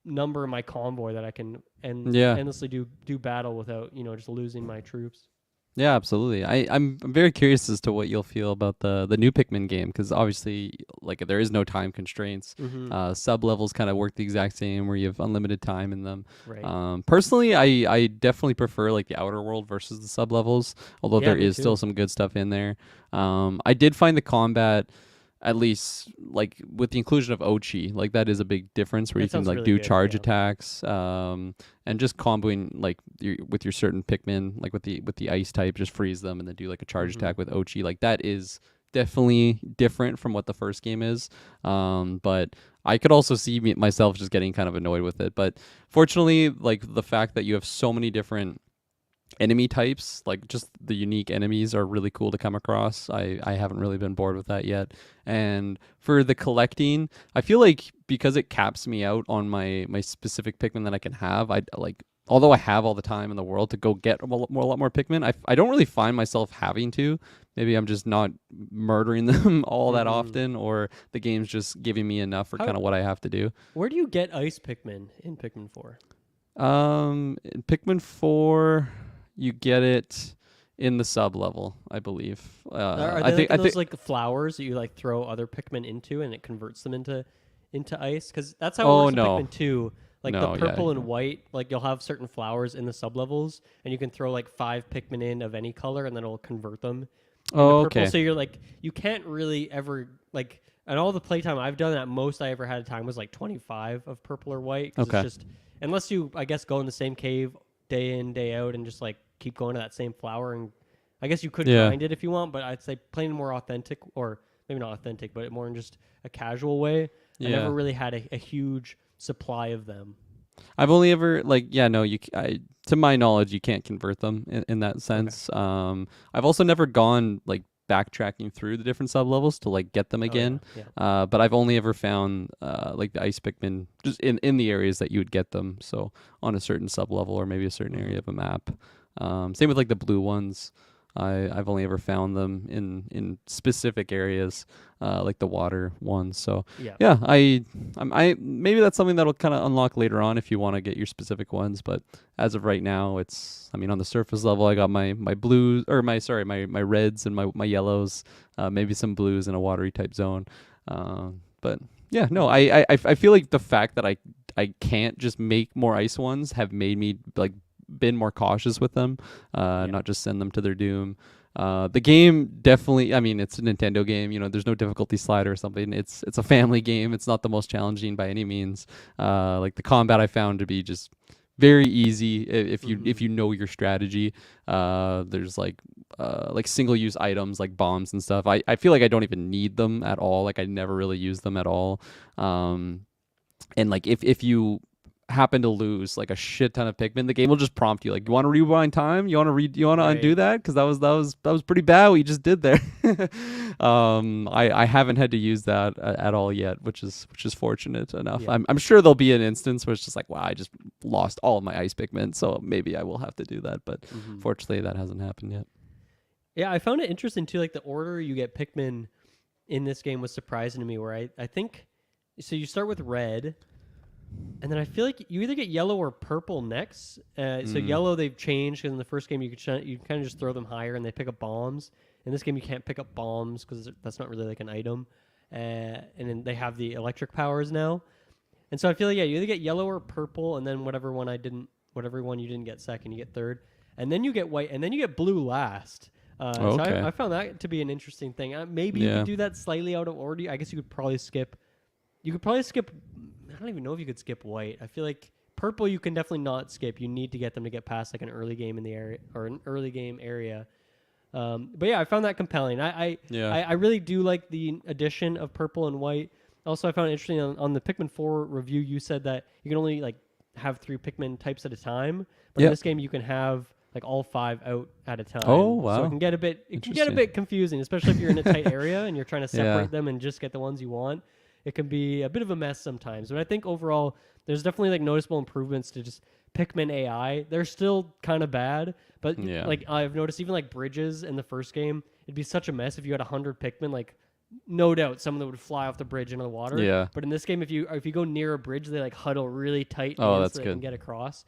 number in my convoy that I can endlessly do battle without just losing my troops. Yeah, absolutely. I'm very curious as to what you'll feel about the new Pikmin game, because obviously like there is no time constraints. Sub levels kind of work the exact same where you have unlimited time in them. Right. Personally, I definitely prefer like the outer world versus the sub levels, although there me is too. still some good stuff in there. I did find the combat, at least like with the inclusion of Ochi, like that is a big difference where That you can sounds like really do good, charge yeah. attacks, and just comboing like with your certain Pikmin, like with the ice type, just freeze them and then do like a charge attack with Ochi. Like that is definitely different from what the first game is. But I could also see myself just getting kind of annoyed with it. But fortunately, like the fact that you have so many different enemy types, like just the unique enemies are really cool to come across. I haven't really been bored with that yet. And for the collecting, I feel like because it caps me out on my specific Pikmin that I can have, I like, although I have all the time in the world to go get a lot more Pikmin, I don't really find myself having to. Maybe I'm just not murdering them all that often, or the game's just giving me enough for kind of what I have to do. Where do you get ice Pikmin in Pikmin 4? In Pikmin 4, you get it in the sub level, I believe. Are they those like flowers that you like throw other Pikmin into and it converts them into ice? Because that's how it works in Pikmin 2. Like the purple and white, like you'll have certain flowers in the sub levels, and you can throw like 5 Pikmin in of any color, and then it'll convert them. Okay. So you're like, you can't really ever like. And all the playtime I've done, at most I ever had a time was like 25 of purple or white. Okay. It's just, unless you, I guess, go in the same cave day in, day out and just like keep going to that same flower. And I guess you could grind it if you want, but I'd say playing more authentic, or maybe not authentic, but more in just a casual way. I never really had a huge supply of them. I've only ever to my knowledge, you can't convert them in that sense. Okay. I've also never gone like backtracking through the different sub levels to like get them again. But I've only ever found like the ice Pikmin just in the areas that you would get them. So on a certain sub level or maybe a certain area of a map. Same with like the blue ones. I've only ever found them in specific areas, like the water ones. So I maybe that's something that'll kind of unlock later on if you want to get your specific ones. But as of right now, on the surface level, I got my blues or my reds and my yellows, maybe some blues in a watery type zone. But yeah, no, I feel like the fact that I can't just make more ice ones have made me like been more cautious with them, not just send them to their doom. The game definitely, I mean, it's a Nintendo game, there's no difficulty slider or something. It's a family game. It's not the most challenging by any means. Like the combat I found to be just very easy if you know your strategy. There's like single use items like bombs and stuff. I feel like I don't even need them at all. Like I never really use them at all. And like if you happen to lose like a shit ton of Pikmin, the game will just prompt you like, you want to rewind time, you want to undo that, because that was pretty bad what you just did there. I haven't had to use that at all yet, which is fortunate enough. I'm sure there'll be an instance where it's just like, wow, I just lost all of my ice Pikmin, so maybe I will have to do that, but fortunately that hasn't happened yet. I found it interesting too, like the order you get Pikmin in this game was surprising to me, where I think so you start with red, and then I feel like you either get yellow or purple next. So yellow they've changed, because in the first game you kind of just throw them higher and they pick up bombs. In this game you can't pick up bombs because that's not really like an item. And then they have the electric powers now. And so I feel like you either get yellow or purple, and then whatever one you didn't get second, you get third. And then you get white, and then you get blue last. So I found that to be an interesting thing. Maybe you could do that slightly out of order. I guess you could probably skip. I don't even know if you could skip white. I feel like purple you can definitely not skip. You need to get them to get past like an early game in the area or an early game area. But yeah, I found that compelling. I really do like the addition of purple and white. Also, I found it interesting on the Pikmin 4 review, you said that you can only like have 3 Pikmin types at a time. But in this game, you can have like all 5 out at a time. Oh, wow. So it can get a bit confusing, especially if you're in a tight area and you're trying to separate them and just get the ones you want. It can be a bit of a mess sometimes. But I think overall, there's definitely like noticeable improvements to just Pikmin AI. They're still kind of bad, but like I've noticed even like bridges in the first game, it'd be such a mess if you had 100 Pikmin. Like, no doubt some of them would fly off the bridge into the water. Yeah. But in this game, if you go near a bridge, they like huddle really tight so they can get across.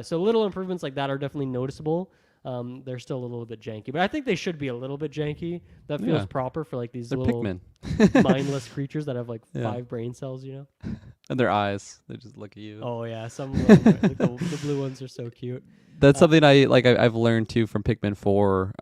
So little improvements like that are definitely noticeable. They're still a little bit janky, but I think they should be a little bit janky. That feels proper for like these little Pikmin. mindless creatures that have like 5 brain cells, And their eyes, they just look at you. Oh yeah, some of them like the blue ones are so cute. That's something I've learned too from Pikmin 4.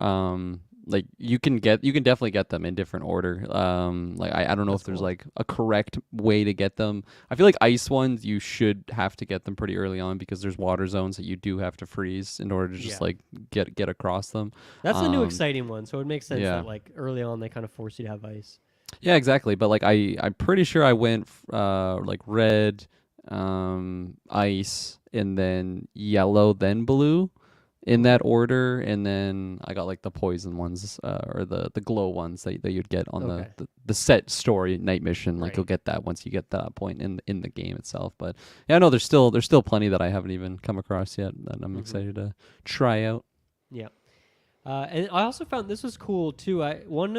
Like you can definitely get them in different order. Like I don't know if there's like a correct way to get them. I feel like ice ones you should have to get them pretty early on, because there's water zones that you do have to freeze in order to just like get across them. That's the new exciting one, so it makes sense that like early on they kind of force you to have ice. Yeah, exactly. But like I'm pretty sure I went like red, ice, and then yellow, then blue. in that order, and then I got like the poison ones or the glow ones that you'd get on Okay. the set story night mission. Like Right. you'll get that once you get that point in the game itself. But yeah, no, there's still plenty that I haven't even come across yet that I'm excited to try out. Yeah. And I also found this was cool too. One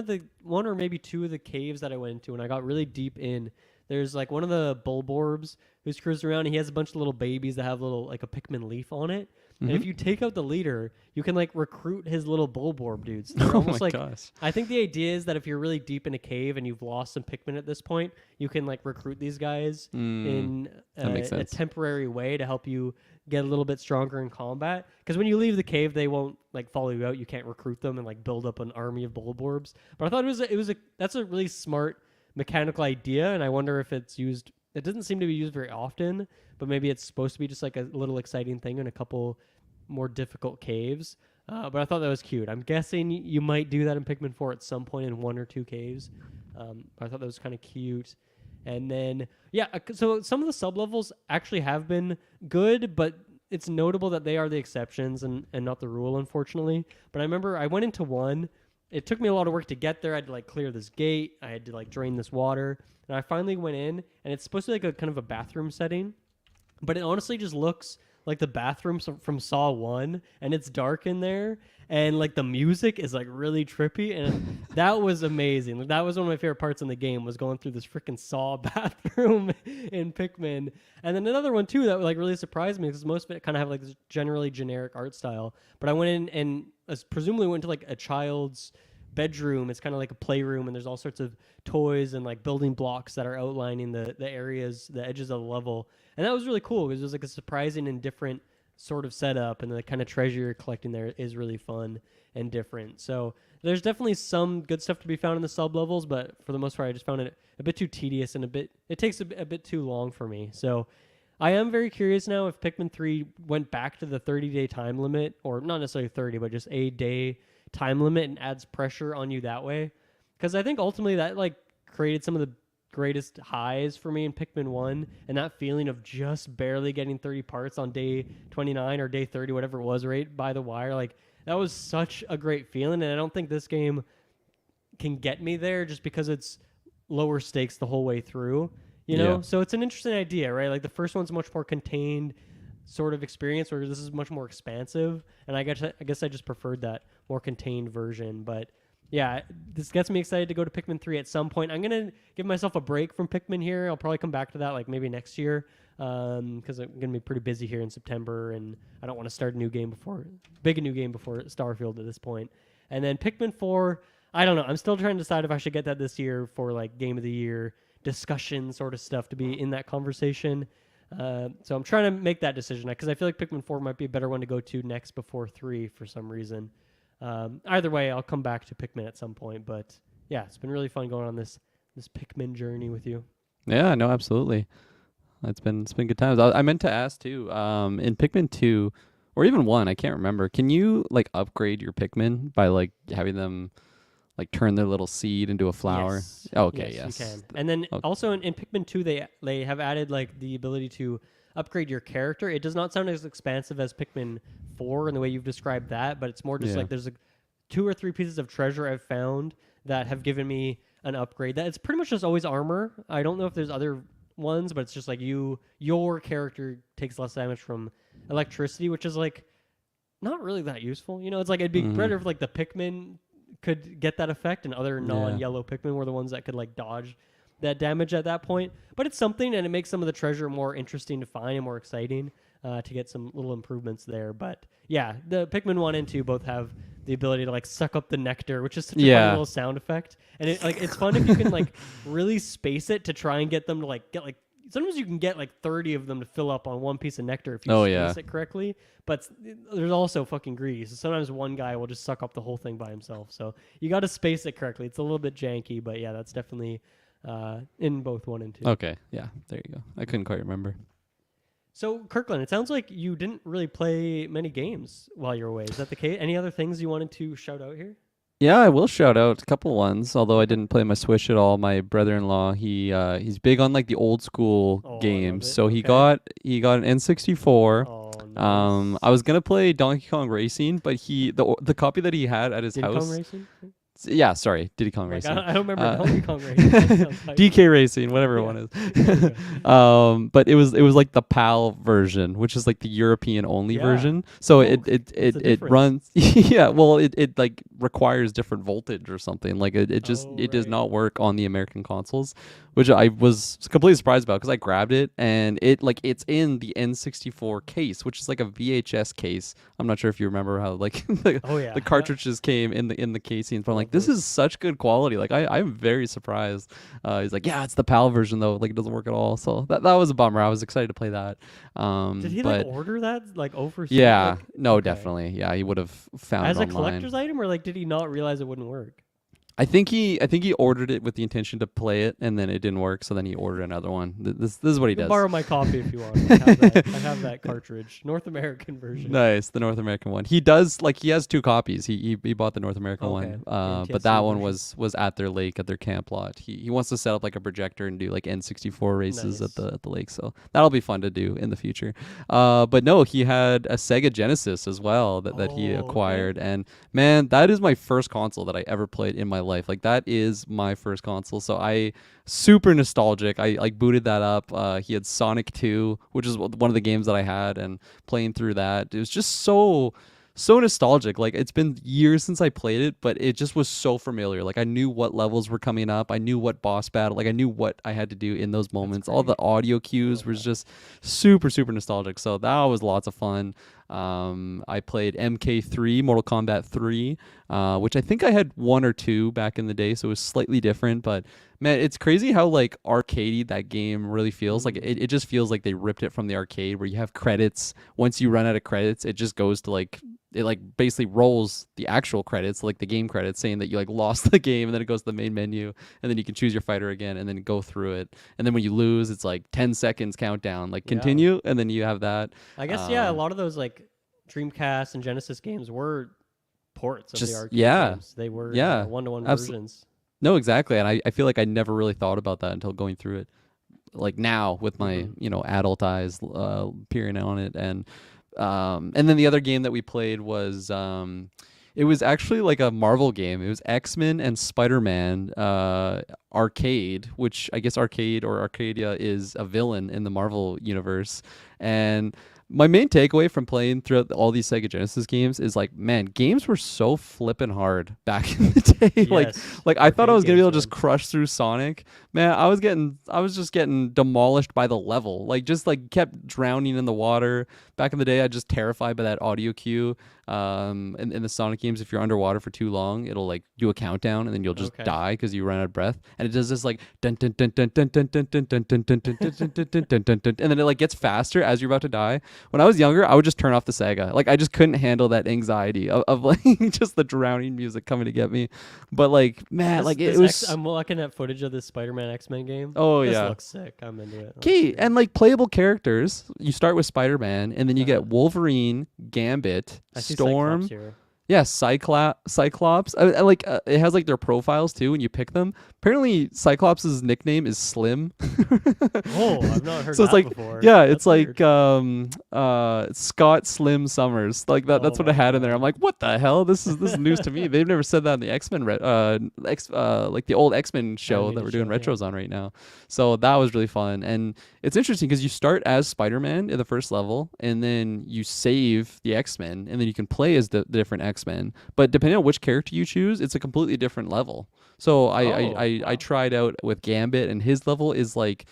or maybe two of the caves that I went into, and I got really deep in. There's like one of the bulborbs who's cruising around, and he has a bunch of little babies that have little like a Pikmin leaf on it. And if you take out the leader, you can like recruit his little bulborb dudes. They're Oh almost my like gosh. I think the idea is that if you're really deep in a cave and you've lost some Pikmin at this point, you can like recruit these guys in that makes a sense. temporary way to help you get a little bit stronger in combat. Because when you leave the cave, they won't like follow you out. You can't recruit them and like build up an army of bulborbs. But I thought that's a really smart mechanical idea, and I wonder if it's used. It doesn't seem to be used very often, but maybe it's supposed to be just like a little exciting thing in a couple more difficult caves. But I thought that was cute. I'm guessing you might do that in Pikmin 4 at some point in one or two caves. But I thought that was kind of cute. And then, yeah, so some of the sub-levels actually have been good, but it's notable that they are the exceptions and not the rule, unfortunately. But I remember I went into one. It took me a lot of work to get there. I had to like clear this gate. I had to like drain this water. And I finally went in, and it's supposed to be like a kind of a bathroom setting. But it honestly just looks like the bathrooms from Saw 1, and it's dark in there, and like the music is like really trippy, and that was amazing. Like, that was one of my favorite parts in the game, was going through this freaking Saw bathroom in Pikmin. And then another one too that like really surprised me, because most of it kind of have like this generally generic art style. But I went in and presumably went to like a child's bedroom. It's kind of like a playroom, and there's all sorts of toys and like building blocks that are outlining the areas, the edges of the level. And that was really cool, because it was like a surprising and different sort of setup, and the kind of treasure you're collecting there is really fun and different. So there's definitely some good stuff to be found in the sub levels, but for the most part I just found it a bit too tedious, and it takes a bit too long for me. So I am very curious now if Pikmin 3 went back to the 30-day time limit, or not necessarily 30, but just a day time limit, and adds pressure on you that way. Because I think ultimately that like created some of the greatest highs for me in Pikmin 1, and that feeling of just barely getting 30 parts on day 29 or day 30, whatever it was, right by the wire. Like, that was such a great feeling, and I don't think this game can get me there just because it's lower stakes the whole way through, you know? Yeah. So it's an interesting idea, right? Like, the first one's much more contained sort of experience, where this is much more expansive, and I guess I just preferred that more contained version. But yeah, this gets me excited to go to Pikmin 3 at some point. I'm going to give myself a break from Pikmin here. I'll probably come back to that like maybe next year, because I'm going to be pretty busy here in September, and I don't want to start a new game before Starfield at this point. And then Pikmin 4, I don't know. I'm still trying to decide if I should get that this year for like Game of the Year discussion sort of stuff to be in that conversation. So I'm trying to make that decision, because I feel like Pikmin 4 might be a better one to go to next before 3 for some reason. Either way, I'll come back to Pikmin at some point. But yeah, it's been really fun going on this Pikmin journey with you. Yeah, no, absolutely. It's been good times. I meant to ask too. In Pikmin 2 or even 1, I can't remember. Can you like upgrade your Pikmin by like having them like turn their little seed into a flower? Yes. Oh, okay, yes. You can. And then also in Pikmin 2, they have added like the ability to upgrade your character. It does not sound as expansive as Pikmin 4 in the way you've described that, but it's more just like there's 2 or 3 pieces of treasure I've found that have given me an upgrade. That it's pretty much just always armor. I don't know if there's other ones, but it's just like your character takes less damage from electricity, which is like not really that useful. You know, it's like it'd be better if like the Pikmin could get that effect, and other non-yellow Pikmin were the ones that could like dodge that damage at that point. But it's something, and it makes some of the treasure more interesting to find and more exciting to get some little improvements there. But yeah, the Pikmin 1 and 2 both have the ability to like suck up the nectar, which is such a funny little sound effect. And it's fun if you can like really space it to try and get them to like get like, sometimes you can get like 30 of them to fill up on one piece of nectar if you space it correctly. But there's also fucking greedy. So sometimes one guy will just suck up the whole thing by himself. So you got to space it correctly. It's a little bit janky, but yeah, that's definitely in both 1 and 2. Okay, yeah, there you go. I couldn't quite remember. So, Kirklin, it sounds like you didn't really play many games while you were away. Is that the case? Any other things you wanted to shout out here? Yeah, I will shout out a couple ones, although I didn't play my Switch at all. My brother-in-law, he's big on like the old school games. So he got an N64. Oh, Nice. I was gonna play Donkey Kong Racing, but the copy that he had at his Diddy house. Kong Racing? Yeah, sorry, Diddy Kong Like, Racing. I don't remember Donkey Kong Racing. That sounds hype. DK Racing, whatever Yeah. one is. There you But it was like the PAL version, which is like the European only Yeah. version. So Oh, it what's the it difference? runs. Yeah, well, it like requires different voltage or something. Like it just Oh, it does right. not work on the American consoles, which I was completely surprised about because I grabbed it and it's in the N64 case, which is like a VHS case. I'm not sure if you remember how like Oh, yeah. the cartridges came in the casing. But I'm like, Love this those. is such good quality. Like I'm very surprised. He's like, yeah, it's the PAL version though. Like it doesn't work at all. So that was a bummer. I was excited to play that. Did he But like order that like overseas? yeah, Like, no, okay. definitely. Yeah, he would have found As it a online. collector's item, or like did he not realize it wouldn't work? I think he ordered it with the intention to play it, and then it didn't work. So then he ordered another one. This is what he You can does. borrow my copy if you want. I have that cartridge, North American version. Nice, the North American one. He does he has two copies. He bought the North American Okay, one, the but that NTSC one version. was at their lake at their camp lot. He wants to set up like a projector and do like N64 races Nice. at the lake. So that'll be fun to do in the future. But no, he had a Sega Genesis as well that he Oh, okay. acquired, and man, that is my first console that I ever played in my life. Like that is my first console. So I super nostalgic. I like booted that up. He had Sonic 2, which is one of the games that I had, and playing through that, it was just so nostalgic. Like it's been years since I played it, but it just was so familiar. Like I knew what levels were coming up. I knew what boss battle. Like I knew what I had to do in those moments. All the great. audio cues Love was that. just super nostalgic. So that was lots of fun. I played MK3, Mortal Kombat 3, which I think I had 1 or 2 back in the day, so it was slightly different. But man, it's crazy how like arcadey that game really feels. Like it just feels like they ripped it from the arcade where you have credits. Once you run out of credits, it just goes to like it like basically rolls the actual credits, like the game credits, saying that you like lost the game, and then it goes to the main menu, and then you can choose your fighter again, and then go through it. And then when you lose, it's like 10 seconds countdown, like Yeah. continue, and then you have that. I guess a lot of those like Dreamcast and Genesis games were ports of Just- the arcade yeah. games. They were Yeah. one-to-one Abso- versions. No, exactly. And I feel like I never really thought about that until going through it. Like now with my, adult eyes peering on it. And then the other game that we played was it was actually like a Marvel game. It was X-Men and Spider-Man arcade, which I guess Arcade or Arcadia is a villain in the Marvel universe. And my main takeaway from playing throughout all these Sega Genesis games is like, man, games were so flippin' hard back in the day. Yes, like I thought I arcade was gonna be able to games just crush through Sonic. Man, I was just getting demolished by the level. Like just like kept drowning in the water. Back in the day, I just terrified by that audio cue. In the Sonic games, if you're underwater for too long, it'll like do a countdown and then you'll just die because you run out of breath. And it does this like dun dun dun dun dun dun dun dun dun dun dun dun dun dun dun dun dun dun, and then it like gets faster as you're about to die. When I was younger, I would just turn off the Sega. Like I just couldn't handle that anxiety of like just the drowning music coming to get me. But like man, like it was. I'm looking at footage of this Spider-Man X-Men game. Oh This yeah. looks sick. I'm into it. Okay, and like playable characters. You start with Spider-Man, and then you get Wolverine, Gambit, I see Storm. Cyclops here. Yeah, Cyclops. It has like their profiles too when you pick them. Apparently, Cyclops' nickname is Slim. Oh, I've not heard So that it's like, before. yeah, That's it's like weird. Scott Slim Summers. Like that. That's Oh what I my had in there. God. I'm like, what the hell? This is news to me. They've never said that in the X-Men, like the old X-Men show that we're doing Animated show, retros on right now. So that was really fun, and it's interesting because you start as Spider-Man in the first level, and then you save the X-Men, and then you can play as the different X-Men. But depending on which character you choose, it's a completely different level. So I tried out with Gambit, and his level is like,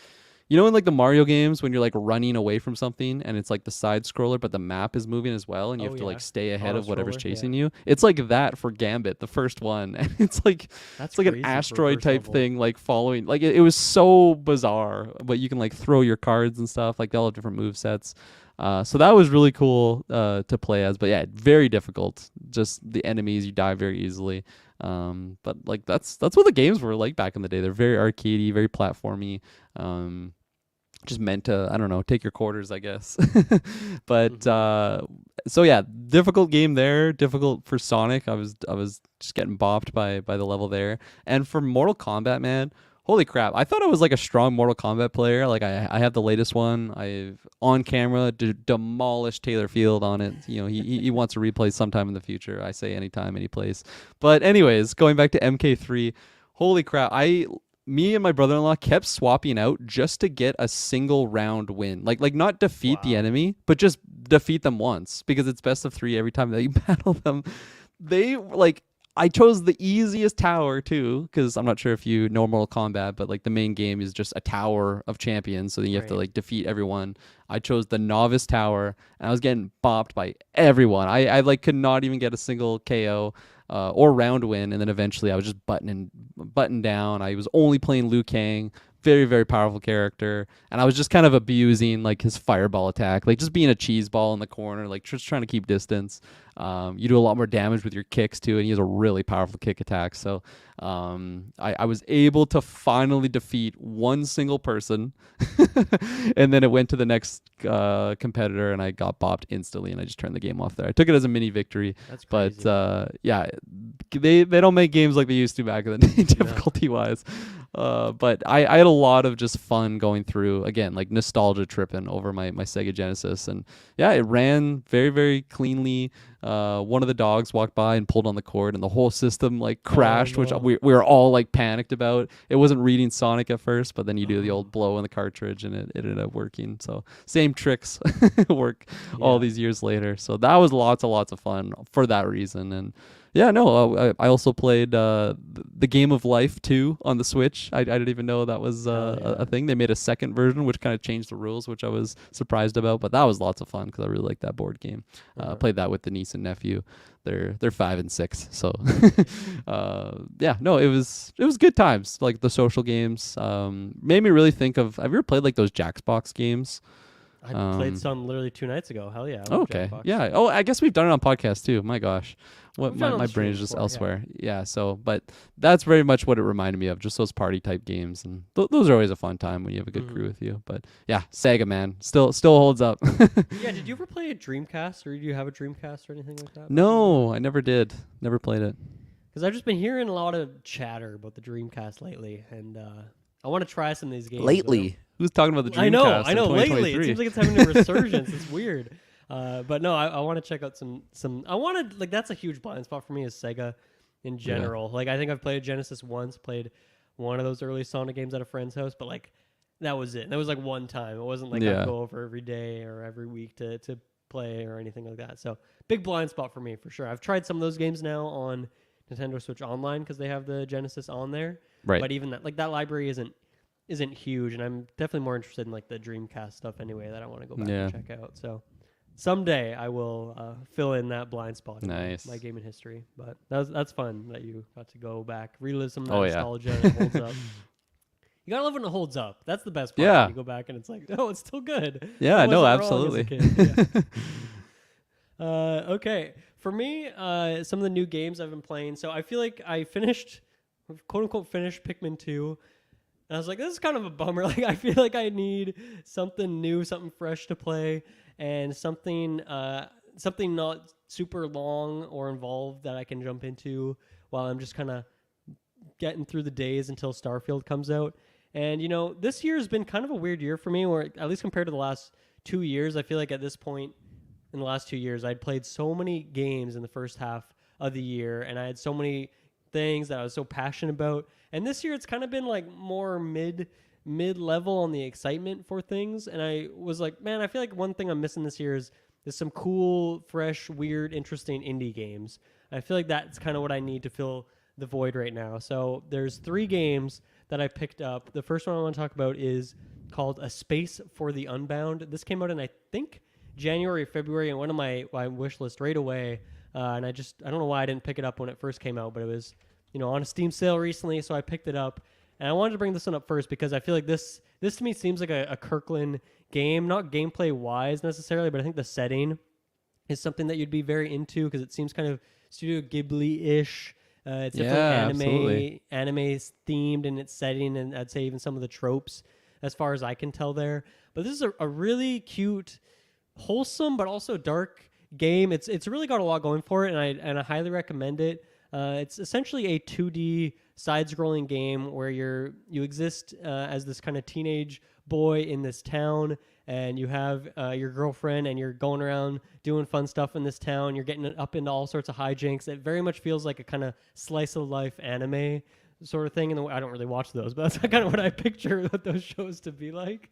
you know, in like the Mario games when you're like running away from something and it's like the side scroller, but the map is moving as well, and you have to like stay ahead of whatever's chasing you. It's like that for Gambit, the first one, and it's like That's like an crazy for asteroid first type level. thing, like following. Like it was so bizarre, but you can like throw your cards and stuff. Like they all have different move sets. So that was really cool to play as, but yeah, very difficult. Just the enemies, you die very easily. But like that's what the games were like back in the day. They're very arcadey, very platformy. Just meant to, I don't know, take your quarters, I guess. But so yeah, difficult game there. Difficult for Sonic. I was just getting bopped by the level there. And for Mortal Kombat, man, holy crap! I thought I was like a strong Mortal Kombat player. Like I have the latest one. I've on camera demolished Taylor Field on it. You know, he wants to replay sometime in the future. I say anytime, any place. But anyways, going back to MK3, holy crap! Me and my brother-in-law kept swapping out just to get a single round win. Like not defeat the enemy, but just defeat them once, because it's best of 3 every time that you battle them. They like I chose the easiest tower too, because I'm not sure if you know Mortal Kombat, but like the main game is just a tower of champions, so then you have to like defeat everyone. I chose the novice tower, and I was getting bopped by everyone. I like could not even get a single KO. Or round win, and then eventually I was just button down. I was only playing Liu Kang, very, very powerful character, and I was just kind of abusing like his fireball attack, like just being a cheese ball in the corner, like just trying to keep distance. You do a lot more damage with your kicks too, and he has a really powerful kick attack. So I was able to finally defeat one single person, and then it went to the next competitor, and I got bopped instantly, and I just turned the game off there. I took it as a mini victory. That's crazy. But yeah, they don't make games like they used to back in the day, difficulty wise. But I had a lot of just fun going through, again, like nostalgia tripping over my Sega Genesis. And yeah, it ran very, very cleanly. One of the dogs walked by and pulled on the cord, and the whole system like crashed, which we were all like panicked about. It wasn't reading Sonic at first, but then you do the old blow in the cartridge, and it ended up working. So same tricks work all these years later. So that was lots of fun for that reason. And yeah, no, I also played the Game of Life 2 on the Switch. I didn't even know that was a thing. They made a second version, which kind of changed the rules, which I was surprised about. But that was lots of fun because I really liked that board game. Played that with the niece and nephew. They're 5 and 6, so yeah, no, it was good times. Like the social games made me really think of. Have you ever played like those Jackbox games? I played some literally 2 nights ago. Hell yeah. Okay. Jackbox. Yeah. Oh, I guess we've done it on podcast too. My gosh. What my brain is just before, elsewhere. Yeah. So, but that's very much what it reminded me of. Just those party type games, and those are always a fun time when you have a good crew with you. But yeah, Sega, man, still holds up. Yeah. Did you ever play a Dreamcast, or did you have a Dreamcast or anything like that? No, I never did. Never played it. Because I've just been hearing a lot of chatter about the Dreamcast lately, and I want to try some of these games. Lately, who's talking about the Dreamcast? I know. Lately, it seems like it's having a resurgence. It's weird. But no, I want to check out some. I want to like that's a huge blind spot for me is Sega in general. Like I think I've played Genesis once, played one of those early Sonic games at a friend's house, but like that was it. That was like one time. It wasn't like I'd go over every day or every week to play or anything like that. So big blind spot for me for sure. I've tried some of those games now on Nintendo Switch Online because they have the Genesis on there. Right. But even that, like that library isn't huge, and I'm definitely more interested in like the Dreamcast stuff anyway that I want to go back and check out. So someday I will fill in that blind spot in my gaming history. But that's fun that you got to go back, relive some of that nostalgia. And it holds up. You gotta love when it holds up. That's the best part. Yeah. You go back and it's like, oh, it's still good. Yeah, no, absolutely. Okay. For me, some of the new games I've been playing. So I feel like I finished, quote unquote, finished Pikmin 2. And I was like, this is kind of a bummer. Like, I feel like I need something new, something fresh to play, and something not super long or involved that I can jump into while I'm just kind of getting through the days until Starfield comes out. And, you know, this year has been kind of a weird year for me, where at least compared to the last 2 years, I feel like at this point in the last 2 years, I'd played so many games in the first half of the year, and I had so many things that I was so passionate about. And this year, it's kind of been like more mid-level on the excitement for things. And I was like, man, I feel like one thing I'm missing this year is some cool, fresh, weird, interesting indie games. I feel like that's kind of what I need to fill the void right now. So there's 3 games that I picked up. The first one I want to talk about is called A Space for the Unbound. This came out in, I think, January or February, and went on my wish list right away. And I don't know why I didn't pick it up when it first came out, but it was, you know, on a Steam sale recently, so I picked it up. And I wanted to bring this one up first because I feel like this to me seems like a Kirklin game, not gameplay-wise necessarily, but I think the setting is something that you'd be very into because it seems kind of Studio Ghibli-ish. It's definitely anime themed in its setting, and I'd say even some of the tropes as far as I can tell there. But this is a really cute, wholesome, but also dark game. It's really got a lot going for it, and I highly recommend it. It's essentially a 2D side-scrolling game where you exist as this kind of teenage boy in this town, and you have your girlfriend, and you're going around doing fun stuff in this town. You're getting up into all sorts of hijinks. It very much feels like a kind of slice of life anime sort of thing. And I don't really watch those, but that's kind of what I picture what those shows to be like.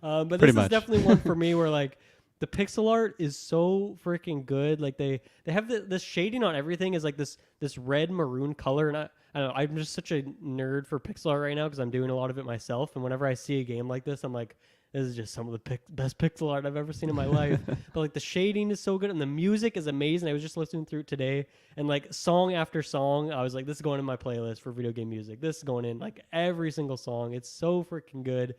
But Pretty this much. is definitely one for me where like the pixel art is so freaking good. Like they have this shading on everything is like this red maroon color, and I don't know. I'm just such a nerd for pixel art right now because I'm doing a lot of it myself. And whenever I see a game like this, I'm like, this is just some of the best pixel art I've ever seen in my life. But like the shading is so good, and the music is amazing. I was just listening through it today, and like song after song, I was like, this is going in my playlist for video game music. This is going in like every single song. It's so freaking good.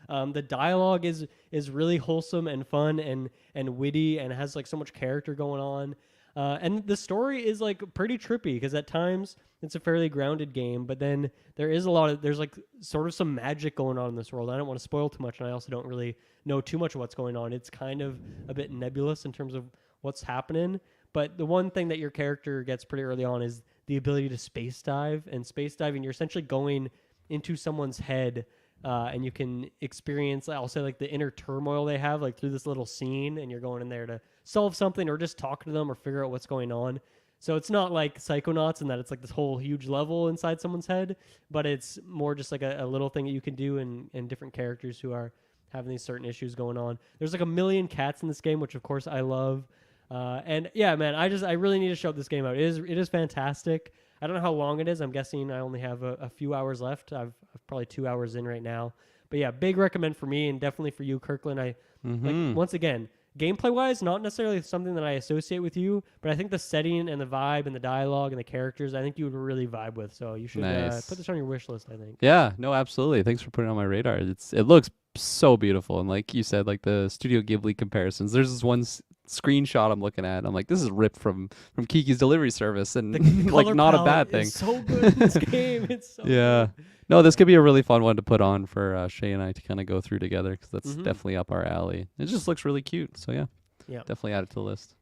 The dialogue is really wholesome and fun and witty, and has like so much character going on. And the story is like pretty trippy because at times it's a fairly grounded game, but then there's like sort of some magic going on in this world. I don't want to spoil too much, and I also don't really know too much of what's going on. It's kind of a bit nebulous in terms of what's happening. But the one thing that your character gets pretty early on is the ability to space dive. And space diving, you're essentially going into someone's head, and you can experience, I'll say, like the inner turmoil they have, like through this little scene, and you're going in there to solve something or just talk to them or figure out what's going on. So it's not like Psychonauts in that it's like this whole huge level inside someone's head, but it's more just like a little thing that you can do in different characters who are having these certain issues going on. There's like a million cats in this game, which of course I love. And yeah, man, I really need to show this game out. It is fantastic. I don't know how long it is. I'm guessing I only have a few hours left. I've probably 2 hours in right now. But yeah, big recommend for me and definitely for you, Kirklin. Like once again, gameplay wise, not necessarily something that I associate with you, but I think the setting and the vibe and the dialogue and the characters, I think you would really vibe with. So you should put this on your wish list, I think. Yeah, no, absolutely. Thanks for putting it on my radar. It looks so beautiful, and like you said, like the Studio Ghibli comparisons. There's this one screenshot I'm looking at. I'm like, this is ripped from Kiki's Delivery Service, and The like color not a palette bad thing. is so good in this game. It's so Yeah. good. No, this could be a really fun one to put on for Shay and I to kind of go through together because that's Mhm. definitely up our alley. It just looks really cute. So yeah, Yeah. definitely add it to the list.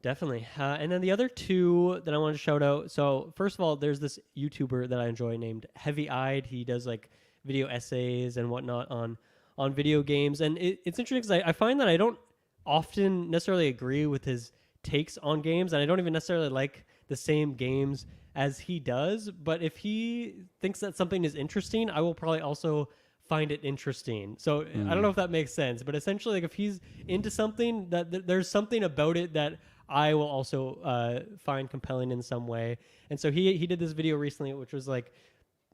Definitely. And then the other two that I wanted to shout out. So first of all, there's this YouTuber that I enjoy named Heavy Eyed. He does like video essays and whatnot on video games. And it's interesting because I find that I don't often necessarily agree with his takes on games, and I don't even necessarily like the same games as he does. But if he thinks that something is interesting, I will probably also find it interesting. So I don't know if that makes sense, but essentially, like if he's into something, that there's something about it that I will also find compelling in some way. And so he did this video recently, which was like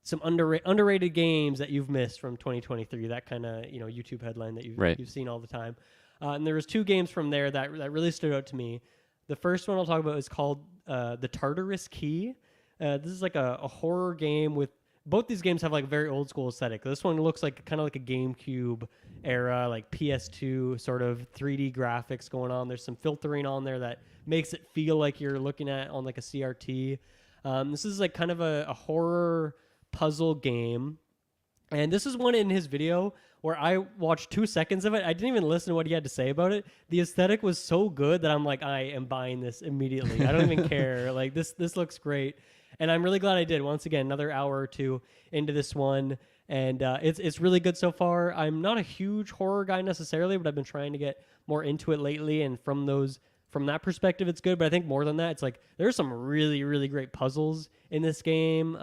some underrated games that you've missed from 2023. That kind of YouTube headline that you've seen all the time. And there was two games from there that really stood out to me. The first one I'll talk about is called the Tartarus Key. This is like a horror game with both these games have like very old school aesthetic. This one looks like kind of like a GameCube era, like PS2 sort of 3D graphics going on. There's some filtering on there that makes it feel like you're looking at on like a CRT. This is like kind of a horror puzzle game. And this is one in his video where I watched 2 seconds of it. I didn't even listen to what he had to say about it. The aesthetic was so good that I'm like, I am buying this immediately. I don't even care. Like this looks great. And I'm really glad I did. Once again, another hour or two into this one. And it's really good so far. I'm not a huge horror guy necessarily, but I've been trying to get more into it lately. And from that perspective, it's good. But I think more than that, it's like there's some really, really great puzzles in this game.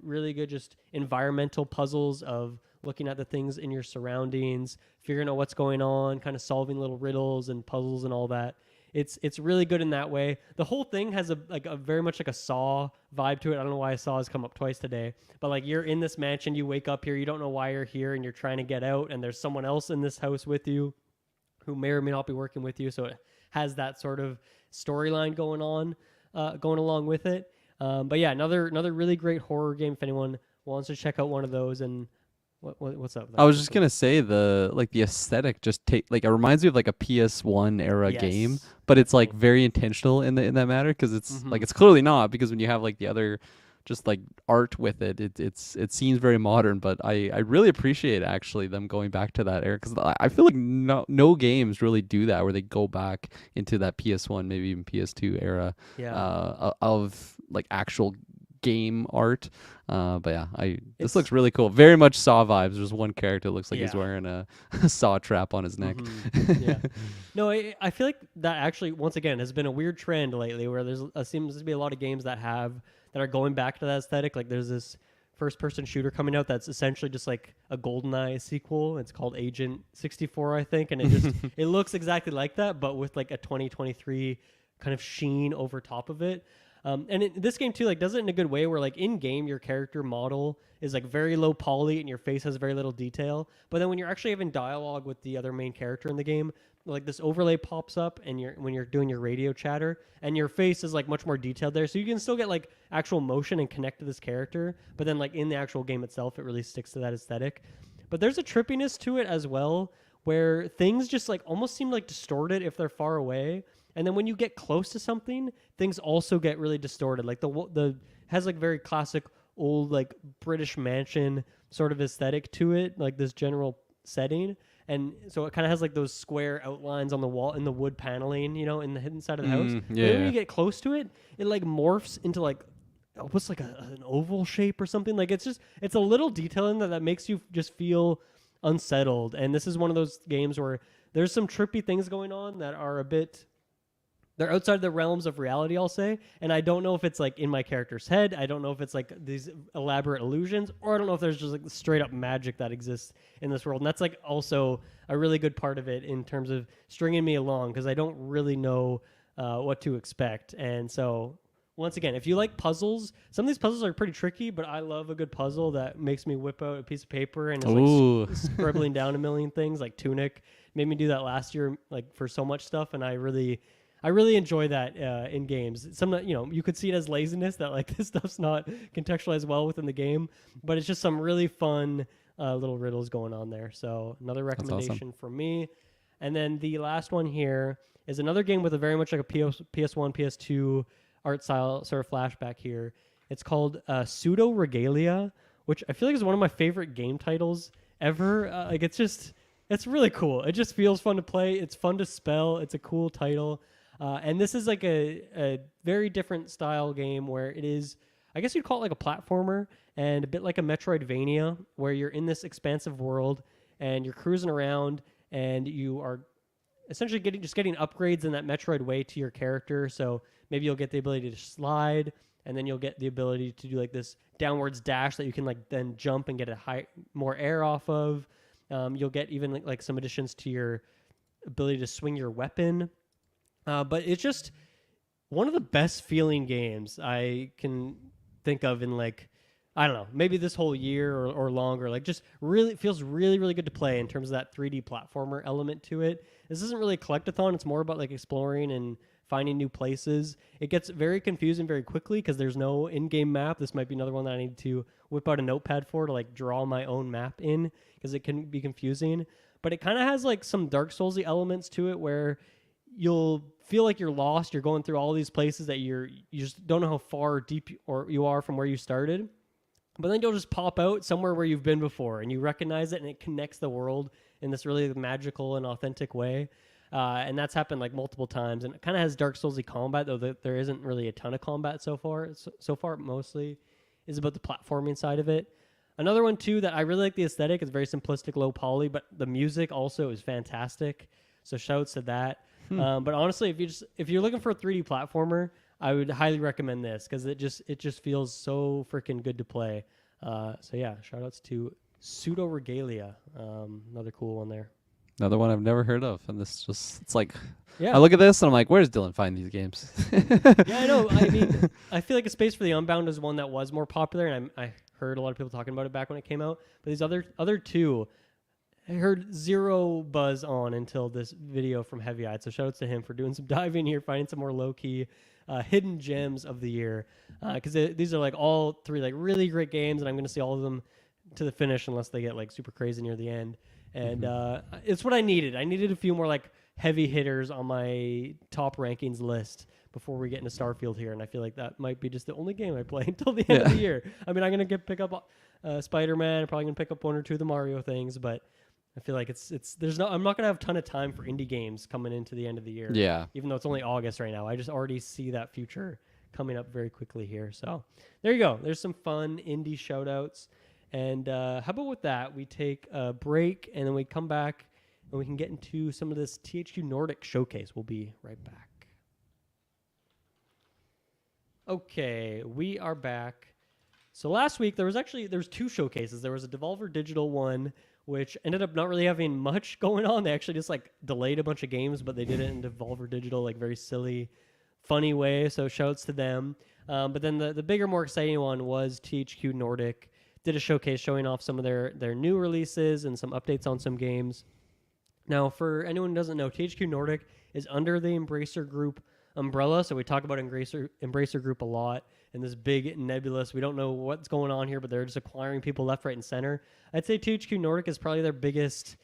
Really good just environmental puzzles of looking at the things in your surroundings, figuring out what's going on, kind of solving little riddles and puzzles and all that. It's really good in that way. The whole thing has a very much like a Saw vibe to it. I don't know why Saw has come up twice today, but like you're in this mansion, you wake up here, you don't know why you're here, and you're trying to get out, and there's someone else in this house with you who may or may not be working with you. So it has that sort of storyline going along with it. But yeah, another really great horror game. If anyone wants to check out one of those, and what's up? I was just gonna say the aesthetic just it reminds me of like a PS1 era game, but it's like very intentional in that matter because it's like it's clearly not, because when you have like the other just like art with it, it seems very modern. But I really appreciate actually them going back to that era, because I feel like no games really do that where they go back into that PS1, maybe even PS2 era of like actual game art. But yeah, this It's looks really cool. Very much Saw vibes. There's one character that looks like he's yeah. wearing a saw trap on his neck. Yeah. No, I feel like that actually once again has been a weird trend lately where there's seems to be a lot of games that are going back to that aesthetic. Like there's this first person shooter coming out that's essentially just like a GoldenEye sequel. It's called Agent 64, I think, and it looks exactly like that, but with like a 2023 kind of sheen over top of it. This game too, like, does it in a good way where like in game your character model is like very low poly and your face has very little detail. But then when you're actually having dialogue with the other main character in the game, like this overlay pops up and when you're doing your radio chatter and your face is like much more detailed there. So you can still get like actual motion and connect to this character. But then like in the actual game itself, it really sticks to that aesthetic. But there's a trippiness to it as well where things just like almost seem like distorted if they're far away. And then when you get close to something, things also get really distorted. Like the has like very classic old like British mansion sort of aesthetic to it, like this general setting. And so it kind of has like those square outlines on the wall in the wood paneling, you know, in the hidden side of the house. Yeah. But then when you get close to it, it like morphs into like almost like an oval shape or something. Like it's a little detail in that makes you just feel unsettled. And this is one of those games where there's some trippy things going on that are they're outside the realms of reality, I'll say. And I don't know if it's like in my character's head. I don't know if it's like these elaborate illusions, or I don't know if there's just like straight up magic that exists in this world. And that's like also a really good part of it in terms of stringing me along, because I don't really know what to expect. And so once again, if you like puzzles, some of these puzzles are pretty tricky, but I love a good puzzle that makes me whip out a piece of paper and is like scribbling down a million things. Like Tunic made me do that last year, like for so much stuff. And I really enjoy that in games. You could see it as laziness that like this stuff's not contextualized well within the game, but it's just some really fun little riddles going on there. So another recommendation from me. And then the last one here is another game with a very much like a PS1, PS2 art style sort of flashback here. It's called Pseudoregalia, which I feel like is one of my favorite game titles ever. Like it's really cool. It just feels fun to play. It's fun to spell. It's a cool title. And this is like a very different style game where it is, I guess you'd call it like a platformer and a bit like a Metroidvania, where you're in this expansive world and you're cruising around and you are essentially getting upgrades in that Metroid way to your character. So maybe you'll get the ability to slide, and then you'll get the ability to do like this downwards dash that you can like then jump and get more air off of. You'll get even like some additions to your ability to swing your weapon. But it's just one of the best feeling games I can think of in like, I don't know, maybe this whole year or longer. Like just really feels really, really good to play in terms of that 3D platformer element to it. This isn't really a collectathon. It's more about like exploring and finding new places. It gets very confusing very quickly because there's no in-game map. This might be another one that I need to whip out a notepad for to like draw my own map in, because it can be confusing. But it kind of has like some Dark Souls-y elements to it where you'll feel like you're lost. You're going through all these places that you just don't know how far deep you are from where you started. But then you'll just pop out somewhere where you've been before and you recognize it, and it connects the world in this really magical and authentic way. And that's happened like multiple times, and it kind of has Dark Souls-y combat, though there isn't really a ton of combat so far. So far, mostly is about the platforming side of it. Another one too that I really like the aesthetic is very simplistic, low poly, but the music also is fantastic. So shouts to that. But honestly, if you're looking for a 3D platformer, I would highly recommend this because it just feels so freaking good to play. So yeah, shout outs to Pseudoregalia. Another cool one there. Another one I've never heard of, and it's like, yeah. I look at this and I'm like, where does Dylan find these games? Yeah, I know. I mean, I feel like A Space for the Unbound is one that was more popular, and I heard a lot of people talking about it back when it came out. But these other two, I heard zero buzz on until this video from Heavy Eyed. So shout outs to him for doing some diving here, finding some more low key hidden gems of the year. Because these are like all three like really great games, and I'm going to see all of them to the finish unless they get like super crazy near the end. And it's what I needed. I needed a few more like heavy hitters on my top rankings list before we get into Starfield here. And I feel like that might be just the only game I play until the end of the year. I mean, I'm going to pick up Spider-Man. I'm probably going to pick up one or two of the Mario things, but I feel like I'm not going to have a ton of time for indie games coming into the end of the year. Yeah. Even though it's only August right now. I just already see that future coming up very quickly here. So there you go. There's some fun indie shoutouts. And how about with that, we take a break and then we come back and we can get into some of this THQ Nordic showcase. We'll be right back. Okay, we are back. So last week there was two showcases. There was a Devolver Digital one, which ended up not really having much going on. They actually just like delayed a bunch of games, but they did it in Devolver Digital, like very silly, funny way. So shouts to them. But then the bigger, more exciting one was THQ Nordic did a showcase showing off some of their new releases and some updates on some games. Now, for anyone who doesn't know, THQ Nordic is under the Embracer Group umbrella. So we talk about Embracer Group a lot and this big nebulous. We don't know what's going on here, but they're just acquiring people left, right, and center. I'd say THQ Nordic is probably their biggest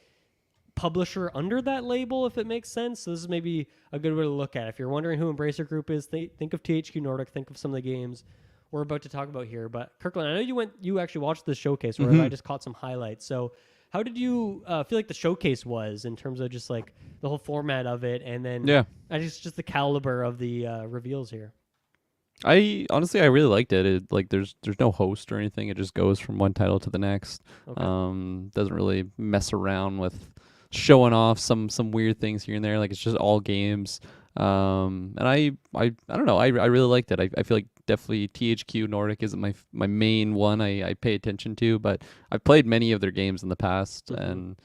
publisher under that label, if it makes sense. So this is maybe a good way to look at it. If you're wondering who Embracer Group is, think of THQ Nordic, think of some of the games we're about to talk about here. But Kirklin, I know you actually watched the showcase, where I just caught some highlights. So how did you feel like the showcase was in terms of just like the whole format of it, and then just the caliber of the reveals here? I really liked it. Like there's no host or anything. It just goes from one title to the next. Okay. Doesn't really mess around with showing off some weird things here and there. Like it's just all games. And I don't know. I really liked it. I feel like definitely THQ Nordic isn't my main one I pay attention to, but I've played many of their games in the past, and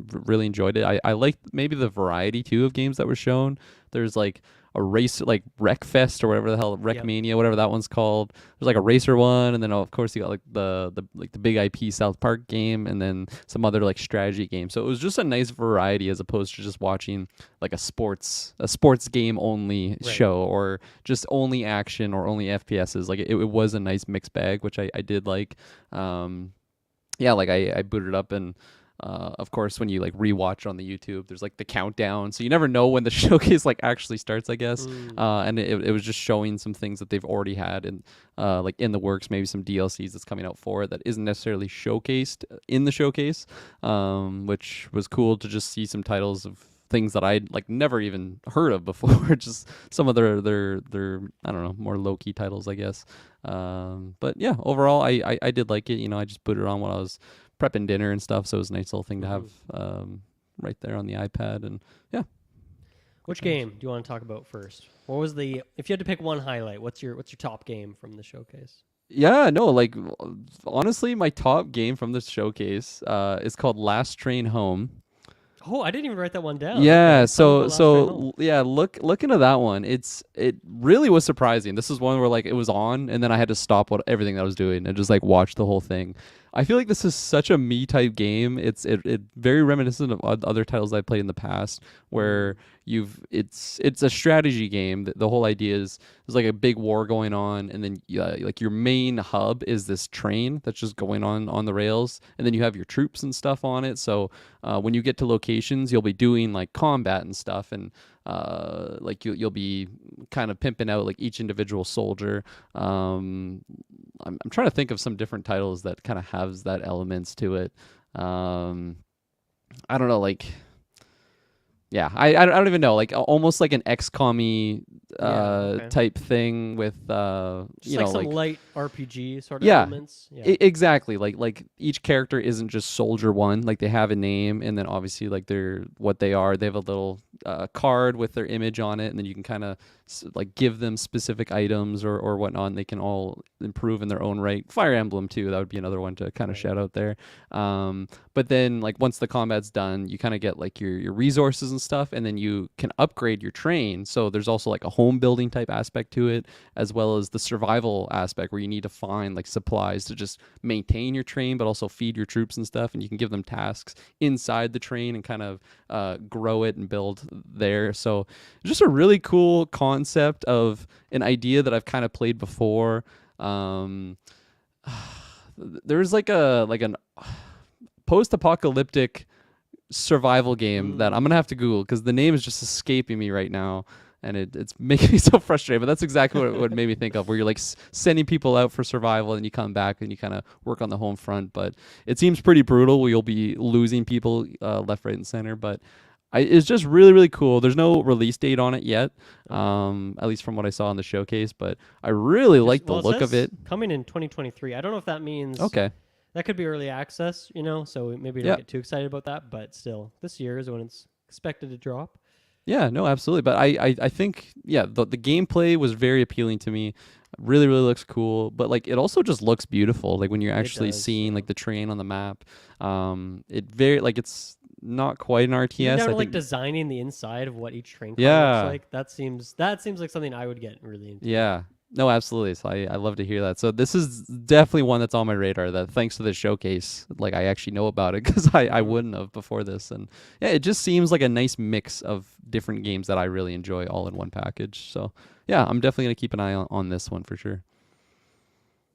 really enjoyed it. I liked maybe the variety too of games that were shown. There's like a race, like Wreckfest or whatever the hell, Wreckmania, whatever that one's called. There's like a racer one, and then of course you got like the big IP South Park game, and then some other like strategy games. So it was just a nice variety as opposed to just watching like a sports game only show, or just only action or only FPSs. Like it was a nice mixed bag, which I did like. Like I booted up, and of course, when you like rewatch on the YouTube, there's like the countdown, so you never know when the showcase like actually starts, I guess. And it was just showing some things that they've already had and like in the works, maybe some DLCs that's coming out for it that isn't necessarily showcased in the showcase, which was cool to just see some titles of things that I'd like never even heard of before. Just some of their I don't know, more low key titles, I guess. But yeah, overall, I did like it. You know, I just put it on when I was prepping dinner and stuff, so it was a nice little thing to have right there on the iPad. And which game do you want to talk about first? What was if you had to pick one highlight, what's your top game from the showcase? Like honestly, my top game from the showcase is called Last Train Home. Oh, I didn't even write that one down. Yeah, okay. so look into that one. It really was surprising. This is one where like it was on, and then I had to stop everything that I was doing and just like watch the whole thing. I feel like this is such a me type game. It's very reminiscent of other titles I played in the past, where it's a strategy game. The whole idea is there's like a big war going on, and then like your main hub is this train that's just going on the rails, and then you have your troops and stuff on it. So when you get to locations, you'll be doing like combat and stuff, and like you'll be kind of pimping out like each individual soldier. I'm trying to think of some different titles that kind of has that elements to it. I don't know, like I don't even know, like almost like an XCOM-y type thing with just like some light RPG sort of elements. Exactly. Like each character isn't just soldier one. Like they have a name, and then obviously like they're what they are. They have a little card with their image on it, and then you can kind of like give them specific items or whatnot, and they can all improve in their own right. Fire Emblem too, that would be another one to kind of shout out there. But then like once the combat's done, you kind of get like your resources and stuff, and then you can upgrade your train. So there's also like a home building type aspect to it, as well as the survival aspect where you need to find like supplies to just maintain your train, but also feed your troops and stuff. And you can give them tasks inside the train and kind of grow it and build there. So just a really cool concept of an idea that I've kind of played before. There's like an post-apocalyptic survival game that I'm gonna have to Google because the name is just escaping me right now, and it's making me so frustrated. But that's exactly what made me think of, where you're like sending people out for survival, and you come back and you kind of work on the home front. But it seems pretty brutal, where you'll be losing people left, right, and center. But It's just really, really cool. There's no release date on it yet, at least from what I saw in the showcase. But I really like the look of it. Coming in 2023. I don't know if that means Okay. that could be early access, so maybe don't get too excited about that. But still, this year is when it's expected to drop. Yeah, no, absolutely. But I think, the gameplay was very appealing to me. Really, really looks cool. But like, it also just looks beautiful. Like when you're actually seeing like the terrain on the map, it's not quite an RTS. You're down I to, like think designing the inside of what each train car looks like. That seems like something I would get really into. Yeah. No, absolutely. So I love to hear that. So this is definitely one that's on my radar, that thanks to the showcase, like I actually know about it, because I wouldn't have before this. And yeah, it just seems like a nice mix of different games that I really enjoy all in one package. So yeah, I'm definitely going to keep an eye on this one for sure.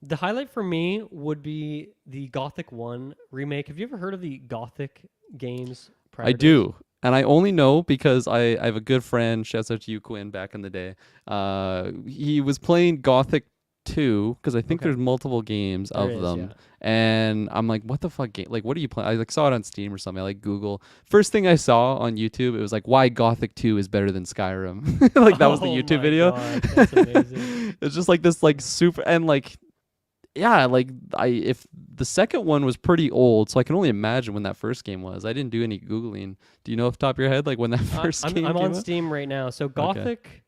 The highlight for me would be the Gothic 1 remake. Have you ever heard of the Gothic games? I do. And I only know because I have a good friend, shouts out to you, Quinn, back in the day. He was playing Gothic 2, because I think there's multiple games of them. Yeah. And I'm like, what the fuck game? Like, what are you playing? I like saw it on Steam or something. I like Google. First thing I saw on YouTube, it was like, why Gothic 2 is better than Skyrim. Like, that was the YouTube video. God, that's amazing. It's just like this, like, super, and like, yeah, like if the second one was pretty old, so I can only imagine when that first game was. I didn't do any Googling. Do you know off the top of your head, like when that first game I'm came on out? Steam right now. So Gothic,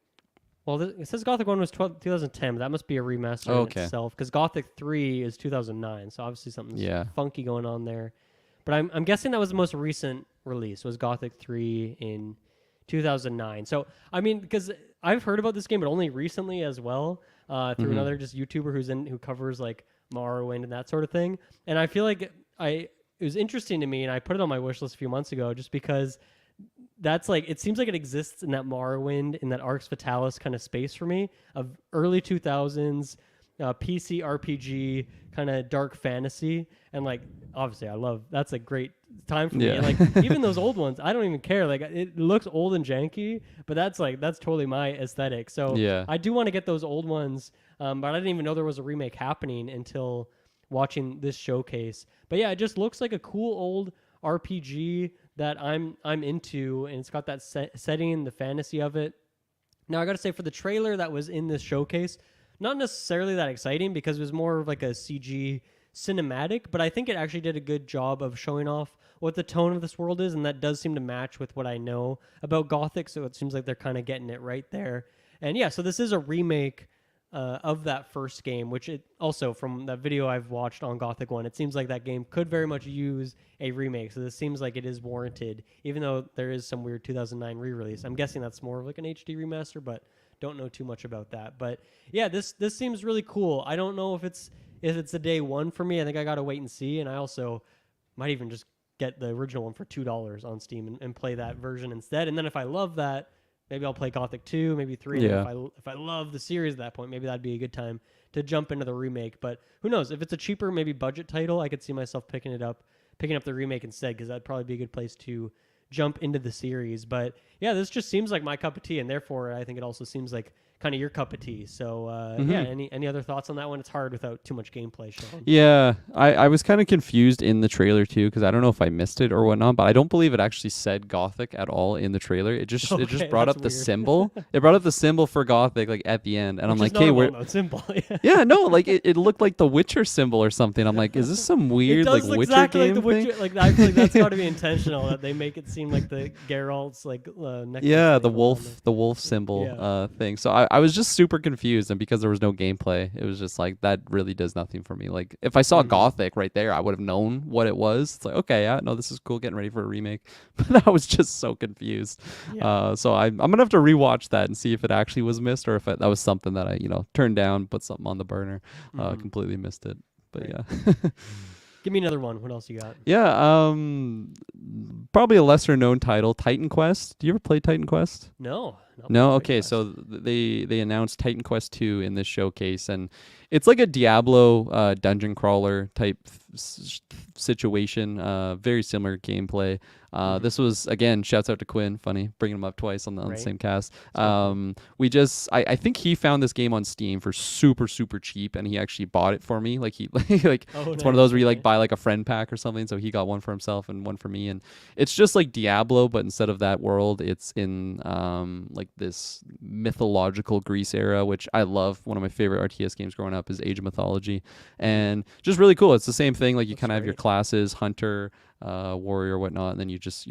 well, it says Gothic 1 was 2010, but that must be a remaster in itself, because Gothic 3 is 2009, so obviously something's funky going on there. But I'm guessing that was the most recent release, was Gothic 3 in 2009. So, I mean, because I've heard about this game, but only recently as well. Through another just YouTuber who covers like Morrowind and that sort of thing. And I feel like it was interesting to me, and I put it on my wish list a few months ago just because that's like, it seems like it exists in that Morrowind, in that Arx Fatalis kind of space for me, of early 2000s PC RPG kind of dark fantasy. And like, obviously that's a great time for me. And like, even those old ones, I don't even care. Like, it looks old and janky, but that's totally my aesthetic. So I do want to get those old ones, but I didn't even know there was a remake happening until watching this showcase. But yeah, it just looks like a cool old RPG that I'm into, and it's got that setting, the fantasy of it. Now I got to say, for the trailer that was in this showcase, not necessarily that exciting, because it was more of like a CG cinematic, but I think it actually did a good job of showing off what the tone of this world is, and that does seem to match with what I know about Gothic, so it seems like they're kind of getting it right there. And yeah, so this is a remake of that first game, which it also, from that video I've watched on Gothic 1, it seems like that game could very much use a remake, so this seems like it is warranted, even though there is some weird 2009 re-release. I'm guessing that's more of like an HD remaster, but don't know too much about that. But yeah, this seems really cool. I don't know if it's a day one for me. I think I gotta wait and see, and I also might even just get the original one for $2 on Steam and play that version instead. And then if I love that, maybe I'll play Gothic 2, maybe 3. Yeah. And if I love the series at that point, maybe that'd be a good time to jump into the remake. But who knows? If it's a cheaper, maybe budget title, I could see myself picking up the remake instead, because that'd probably be a good place to jump into the series. But yeah, this just seems like my cup of tea, and therefore I think it also seems like kind of your cup of tea. So yeah, any other thoughts on that one? It's hard without too much gameplay showing. Yeah, I was kind of confused in the trailer too, because I don't know if I missed it or whatnot, but I don't believe it actually said Gothic at all in the trailer. It just brought up the symbol. It brought up the symbol for Gothic like at the end, and I'm like, hey, where? Symbol. Yeah, no, like it looked like the Witcher symbol or something. I'm like, is this some weird like look Witcher exactly game like the Witcher, thing? like I feel like that's got to be intentional, that they make it seem like the Geralt's like necklace. Yeah, the wolf symbol thing. So I was just super confused, and because there was no gameplay, it was just like, that really does nothing for me. Like, if I saw Gothic right there, I would have known what it was. It's like, okay, yeah, no, this is cool, getting ready for a remake. But I was just so confused. So I'm gonna have to rewatch that and see if it actually was missed, or if that was something that I turned down, put something on the burner, completely missed it. But yeah. Give me another one. What else you got? Yeah, probably a lesser known title, Titan Quest. Do you ever play Titan Quest? No. No. Okay, so they announced Titan Quest 2 in this showcase, and it's like a Diablo dungeon crawler type situation. Very similar gameplay. This was, again, shouts out to Quinn. Funny bringing him up twice on the same cast. We just I think he found this game on Steam for super cheap, and he actually bought it for me. Like he like it's one of those where you like buy like a friend pack or something. So he got one for himself and one for me, and it's just like Diablo, but instead of that world, it's in like this mythological Greece era, which I love. One of my favorite RTS games growing up is Age of Mythology, and just really cool. It's the same thing. Like you kind of have your classes, hunter, warrior, whatnot, and then you're just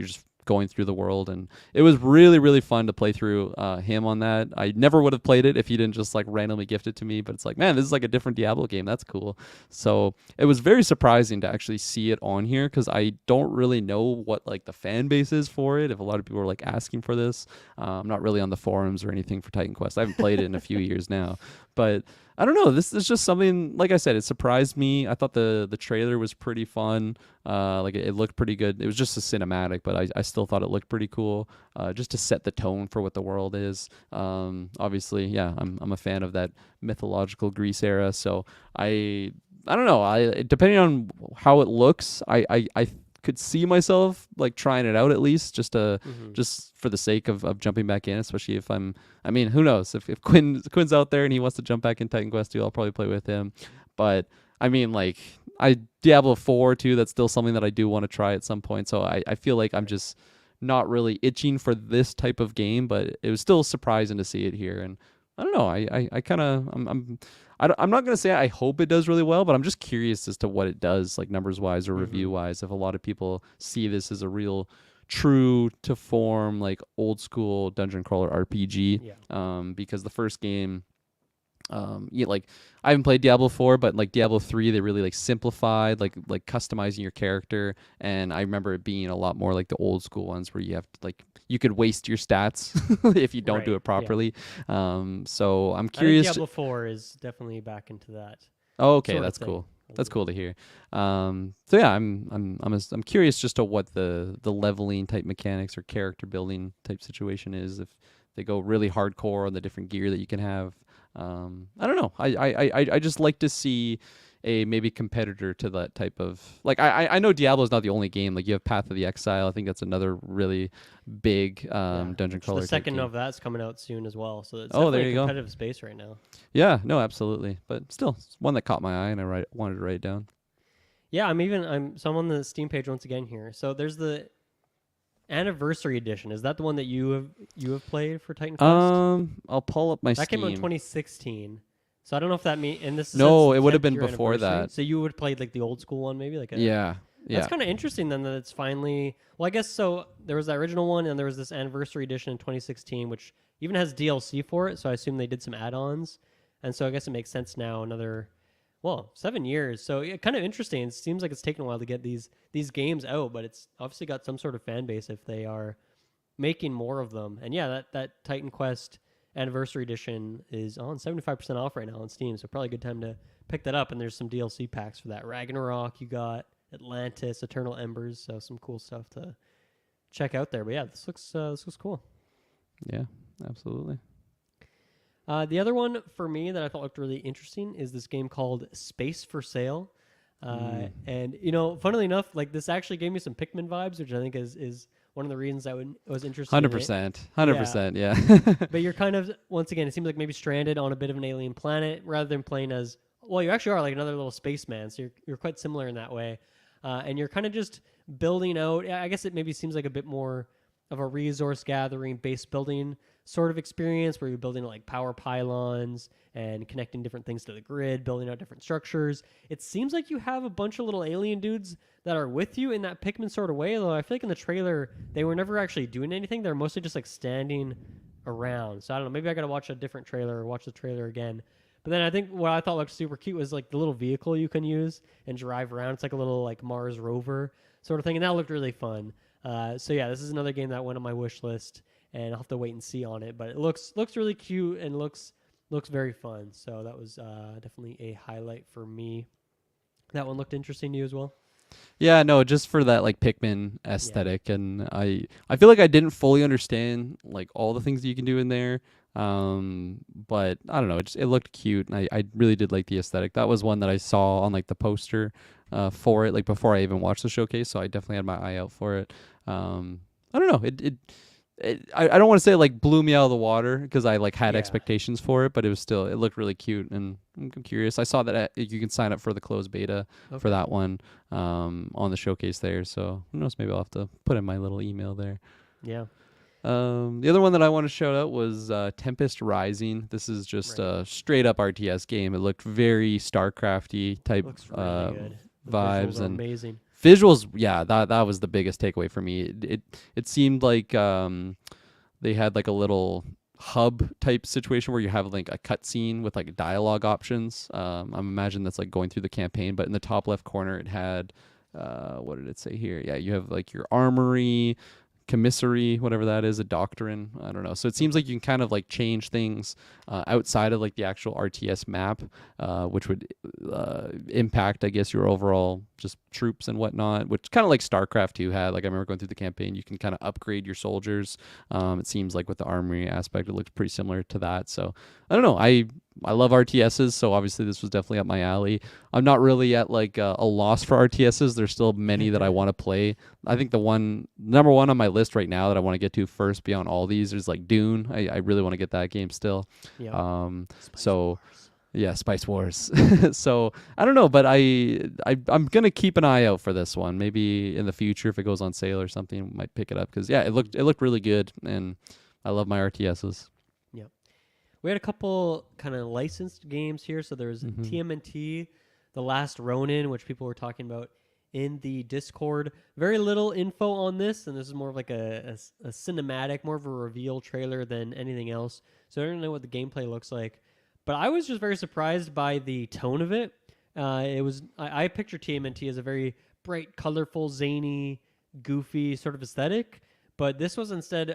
going through the world, and it was really fun to play through him on that. I never would have played it if he didn't just like randomly gift it to me, but it's like, man, this is like a different Diablo game. That's cool. So it was very surprising to actually see it on here, because I don't really know what like the fan base is for it, if a lot of people are like asking for this. I'm not really on the forums or anything for Titan Quest. I haven't played it in a few years now, but I don't know. This is just something, like I said, it surprised me. I thought the trailer was pretty fun. Like it looked pretty good. It was just a cinematic, but I still thought it looked pretty cool. Just to set the tone for what the world is. Obviously, yeah, I'm a fan of that mythological Greece era. So I don't know. Depending on how it looks, I could see myself like trying it out at least, just just for the sake of jumping back in, especially if I mean, who knows, if Quinn's out there and he wants to jump back in Titan Quest 2, I'll probably play with him. But I mean, like, Diablo 4 too, that's still something that I do want to try at some point. So I feel like I'm just not really itching for this type of game, but it was still surprising to see it here. And I don't know, I kind of I'm not going to say I hope it does really well, but I'm just curious as to what it does, like numbers-wise or review-wise, if a lot of people see this as a real true to form, like old-school dungeon crawler RPG. Yeah. Because the first game, like I haven't played Diablo 4, but like Diablo 3, they really like simplified, like customizing your character, and I remember it being a lot more like the old school ones where you have to like you could waste your stats if you don't do it properly. Yeah. So I'm curious. Diablo 4 is definitely back into that. Oh, okay, that's cool. That's cool to hear. So yeah, I'm curious just to what the leveling type mechanics or character building type situation is, if they go really hardcore on the different gear that you can have. I don't know. I just like to see a maybe competitor to that type of, like, I know Diablo is not the only game. Like you have Path of the Exile. I think that's another really big dungeon crawler. The second game. of that's coming out soon as well. So it's there definitely you a competitive space right now. Yeah, no, absolutely. But still, it's one that caught my eye, and I wanted to write it down. Yeah, I'm on the Steam page once again here. So there's the Anniversary Edition. Is that the one that you have played for Titan Quest? I'll pull up my Steam. That came out in 2016. So I don't know if that means, and this is no, it would have been before that. So you would have played like the old school one, maybe like yeah. That's kind of interesting then that it's finally. Well, I guess so. There was the original one, and there was this Anniversary Edition in 2016, which even has DLC for it. So I assume they did some add-ons, and so I guess it makes sense now. 7 years. So yeah, kind of interesting. It seems like it's taken a while to get these games out, but it's obviously got some sort of fan base if they are making more of them. And yeah, that Titan Quest Anniversary Edition is on 75% off right now on Steam, so probably a good time to pick that up. And there's some DLC packs for that. Ragnarok, you got Atlantis, Eternal Embers, so some cool stuff to check out there. But yeah, this looks cool. Yeah, absolutely. The other one for me that I thought looked really interesting is this game called Space for Sale. And, funnily enough, like this actually gave me some Pikmin vibes, which I think is one of the reasons I was interested 100%. 100%, yeah. But you're kind of, once again, it seems like maybe stranded on a bit of an alien planet rather than playing as, well, you actually are like another little spaceman, so you're quite similar in that way. And you're kind of just building out, I guess it maybe seems like a bit more of a resource gathering, base building sort of experience where you're building like power pylons and connecting different things to the grid, building out different structures. It seems like you have a bunch of little alien dudes that are with you in that Pikmin sort of way, though I feel like in the trailer they were never actually doing anything. They're mostly just like standing around. So I don't know, maybe I gotta watch a different trailer or watch the trailer again. But then I think what I thought looked super cute was like the little vehicle you can use and drive around. It's like a little like Mars rover sort of thing, and that looked really fun. So yeah, this is another game that went on my wish list, and I'll have to wait and see on it. But it looks really cute and looks very fun. So that was definitely a highlight for me. That one looked interesting to you as well? Yeah, no, just for that like Pikmin aesthetic, and I feel like I didn't fully understand like all the things that you can do in there. But I don't know, it looked cute, and I really did like the aesthetic. That was one that I saw on like the poster for it, like before I even watched the showcase. So I definitely had my eye out for it. I don't know. I don't want to say it like blew me out of the water because I like had expectations for it, but it looked really cute, and I'm curious. I saw that you can sign up for the closed beta for that one on the showcase there. So who knows? Maybe I'll have to put in my little email there. Yeah. The other one that I want to shout out was Tempest Rising. This is just a straight up RTS game. It looked very StarCrafty type Looks really good. The vibes visuals are and amazing. Visuals, yeah, that was the biggest takeaway for me. It seemed like they had like a little hub type situation where you have like a cutscene with like dialogue options. I imagine that's like going through the campaign, but in the top left corner it had what did it say here? Yeah, you have like your armory, commissary, whatever that is, a doctrine. I don't know. So it seems like you can kind of like change things outside of like the actual RTS map, which would impact, I guess, your overall just troops and whatnot, which kind of like StarCraft 2 had. Like I remember going through the campaign, you can kind of upgrade your soldiers. It seems like with the armory aspect, it looks pretty similar to that. So I don't know. I love RTSs, so obviously this was definitely up my alley. I'm not really at like a loss for RTSs. There's still many that I want to play. I think the number one on my list right now that I want to get to first beyond all these is like Dune. I really want to get that game still. Yeah. Yeah, Spice Wars. So I don't know, but I'm gonna keep an eye out for this one. Maybe in the future, if it goes on sale or something, might pick it up because it looked really good, and I love my RTSs. We had a couple kind of licensed games here. So there's TMNT, The Last Ronin, which people were talking about in the Discord. Very little info on this, and this is more of like a cinematic, more of a reveal trailer than anything else. So I don't know what the gameplay looks like. But I was just very surprised by the tone of it. I picture TMNT as a very bright, colorful, zany, goofy sort of aesthetic. But this was instead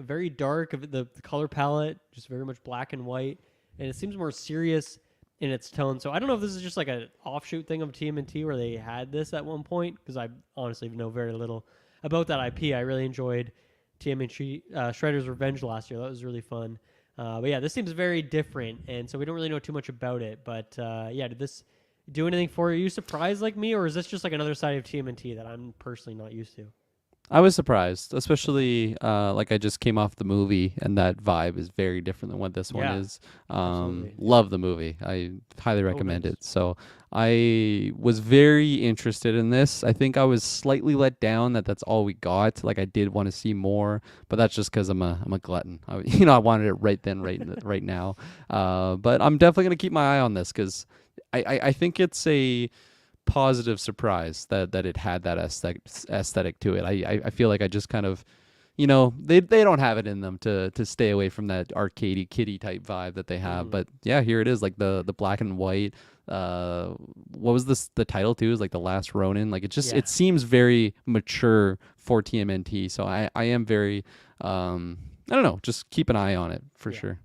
very dark. The color palette, just very much black and white. And it seems more serious in its tone. So I don't know if this is just like an offshoot thing of TMNT where they had this at one point, because I honestly know very little about that IP. I really enjoyed TMNT Shredder's Revenge last year. That was really fun. But yeah, this seems very different, and so we don't really know too much about it. But yeah, did this do anything for you? Are you surprised like me, or is this just like another side of TMNT that I'm personally not used to? I was surprised, especially like I just came off the movie, and that vibe is very different than what this one is. Love the movie. I highly recommend it. So I was very interested in this. I think I was slightly let down that that's all we got. Like I did want to see more, but that's just because I'm a glutton. I wanted it right then, right now. But I'm definitely gonna keep my eye on this because I think it's a positive surprise that it had that aesthetic to it. I feel like I just kind of, they don't have it in them to stay away from that arcadey kitty type vibe that they have. But yeah, here it is, like the black and white. What was the title too? Is like The Last Ronin. Like it seems very mature for TMNT. So I am very I don't know, just keep an eye on it for sure.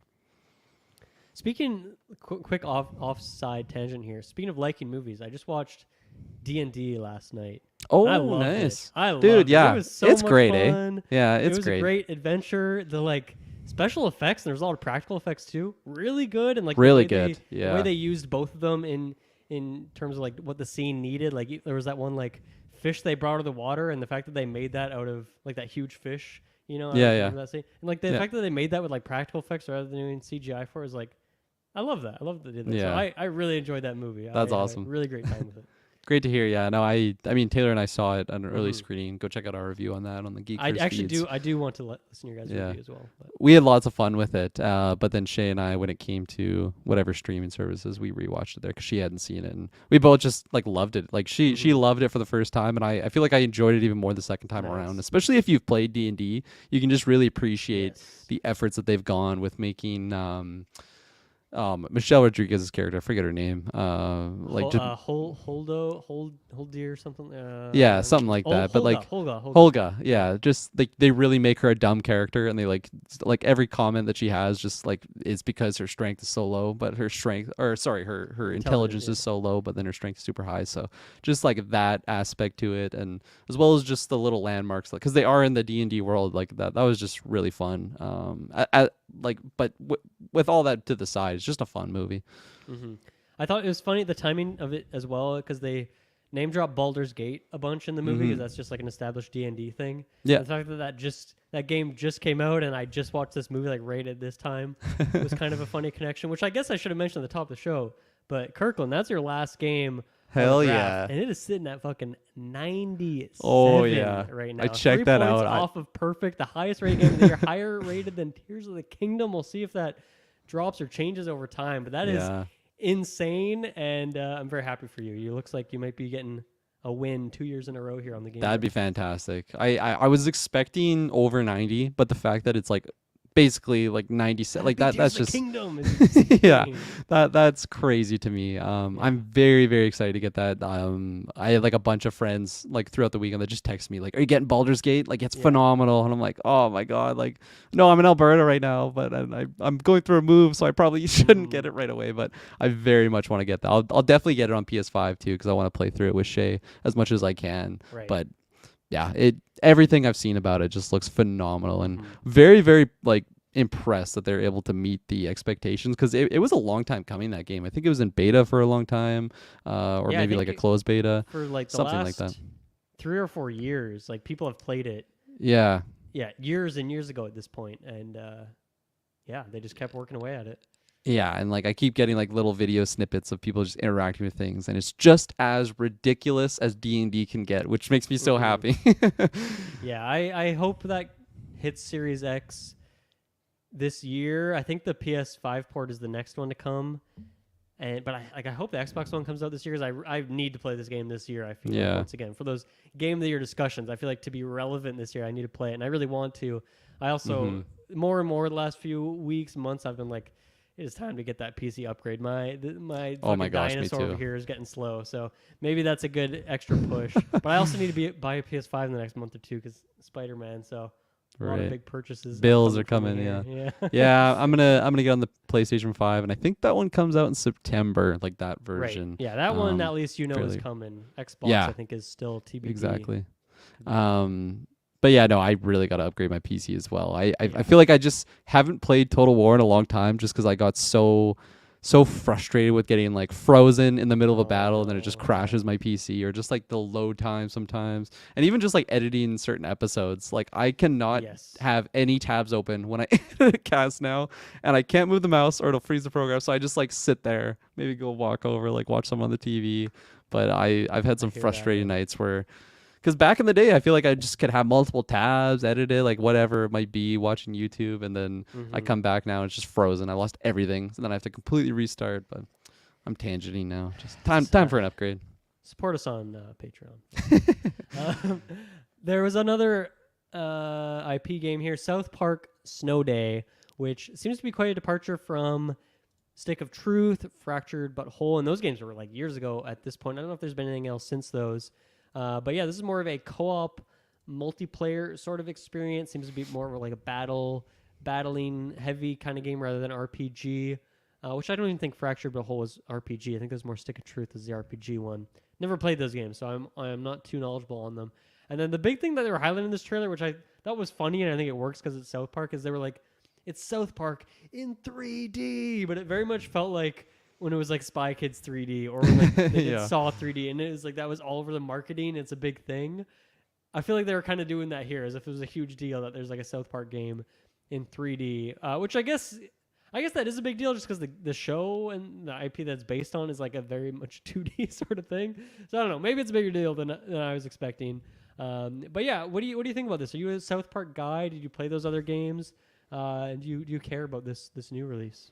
Speaking, quick offside tangent here. Speaking of liking movies, I just watched D&D last night. Oh, nice! I loved it. Yeah, it was so it's much great, fun. Yeah, it was great. a great adventure. The like special effects, and there's a lot of practical effects too. Really good, and like really good. The way they used both of them in terms of like what the scene needed. Like there was that one like fish they brought out of the water, and the fact that they made that out of like that huge fish. That scene. And like the fact that they made that with like practical effects rather than doing CGI for is like. I love that. I love that they did that. Yeah. So I really enjoyed that movie. That's awesome. Really great time with it. Great to hear. Yeah. No, I mean Taylor and I saw it on an early screening. Go check out our review on that on the Geek. I actually do. I do want to listen to your guys' review as well. But. We had lots of fun with it. But then Shay and I, when it came to whatever streaming services, we rewatched it there because she hadn't seen it, and we both just like loved it. Like she loved it for the first time, and I feel like I enjoyed it even more the second time around. Especially if you've played D&D, you can just really appreciate the efforts that they've gone with making. Michelle Rodriguez's character, I forget her name. Holdy or something. Yeah, something like that. But like Holga, yeah, just like they really make her a dumb character, and they like every comment that she has just like is because her strength is so low, but her intelligence is so low, but then her strength is super high. So just like that aspect to it, and as well as just the little landmarks, because they are in the D&D world, like that was just really fun. With all that to the side, it's just a fun movie. I thought it was funny the timing of it as well, because they name drop Baldur's Gate a bunch in the movie because that's just like an established D&D thing. Yeah. And the fact that game just came out and I just watched this movie like right at this time was kind of a funny connection, which I guess I should have mentioned at the top of the show. But Kirklin, that's your last game. Hell yeah. yeah. And it is sitting at fucking 97 right now. I checked that out. Off of perfect, the highest rated game of the year, higher rated than Tears of the Kingdom. We'll see if that drops or changes over time. But that is insane, and I'm very happy for you. You looks like you might be getting a win 2 years in a row here on the game. That'd be fantastic. I was expecting over 90, but the fact that it's like basically like 97, like that's just Kingdom is yeah, that's crazy to me. I'm very, very excited to get that. I had like a bunch of friends like throughout the weekend that just text me like, "Are you getting Baldur's Gate? Like it's phenomenal." And I'm like, "Oh my god!" Like, no, I'm in Alberta right now, but I'm going through a move, so I probably shouldn't get it right away. But I very much want to get that. I'll definitely get it on PS5 too because I want to play through it with Shay as much as I can. Right. But yeah, everything I've seen about it just looks phenomenal and very, very like impressed that they're able to meet the expectations because it was a long time coming, that game. I think it was in beta for a long time, or maybe like a closed beta for like the something last like that. 3 or 4 years. Like people have played it. Yeah, years and years ago at this point, and they just kept working away at it. Yeah, and like I keep getting like little video snippets of people just interacting with things, and it's just as ridiculous as D&D can get, which makes me so happy. Yeah, I hope that hits Series X this year. I think the PS5 port is the next one to come, but I hope the Xbox One comes out this year because I need to play this game this year. I feel like, once again, for those game of the year discussions, I feel like to be relevant this year, I need to play it, and I really want to. I also more and more the last few weeks, months, I've been like, it is time to get that PC upgrade. My dinosaur over here is getting slow, so maybe that's a good extra push. But I also need to buy a PS5 in the next month or two because Spider-Man. So a lot of big purchases. Bills are coming. Yeah. I'm gonna get on the PlayStation 5, and I think that one comes out in September, like that version. Right. Yeah, that one at least is coming. Xbox, I think, is still TBD. Exactly. But yeah, no, I really got to upgrade my PC as well. I feel like I just haven't played Total War in a long time just because I got so frustrated with getting like frozen in the middle of a battle and then it just crashes my PC, or just like the load time sometimes. And even just like editing certain episodes. Like I cannot have any tabs open when I edit a cast now, and I can't move the mouse or it'll freeze the program. So I just like sit there, maybe go walk over, like watch some on the TV. But I've had some frustrating nights where, because back in the day, I feel like I just could have multiple tabs, edit it, like whatever it might be, watching YouTube, and then I come back now and it's just frozen. I lost everything, so then I have to completely restart. But I'm tangenting now. Just time for an upgrade. Support us on Patreon. There was another IP game here, South Park Snow Day, which seems to be quite a departure from Stick of Truth, Fractured But Whole, and those games were like years ago at this point. I don't know if there's been anything else since those. But yeah, this is more of a co-op multiplayer sort of experience. Seems to be more of like a battling heavy kind of game rather than RPG, which I don't even think Fractured But Whole was RPG. I think there's more Stick of Truth as the RPG one. Never played those games, so I'm not too knowledgeable on them. And then the big thing that they were highlighting in this trailer, which I thought was funny, and I think it works because it's South Park, is they were like, it's South Park in 3D, but it very much felt like when it was like Spy Kids 3D or like they did Saw 3D, and it was like that was all over the marketing. It's a big thing. I feel like they were kind of doing that here, as if it was a huge deal that there's like a South Park game in 3D, which I guess that is a big deal just because the show and the IP that's based on is like a very much 2D sort of thing. So I don't know, maybe it's a bigger deal than I was expecting. But yeah, what do you think about this? Are you a South Park guy? Did you play those other games? And do you care about this new release?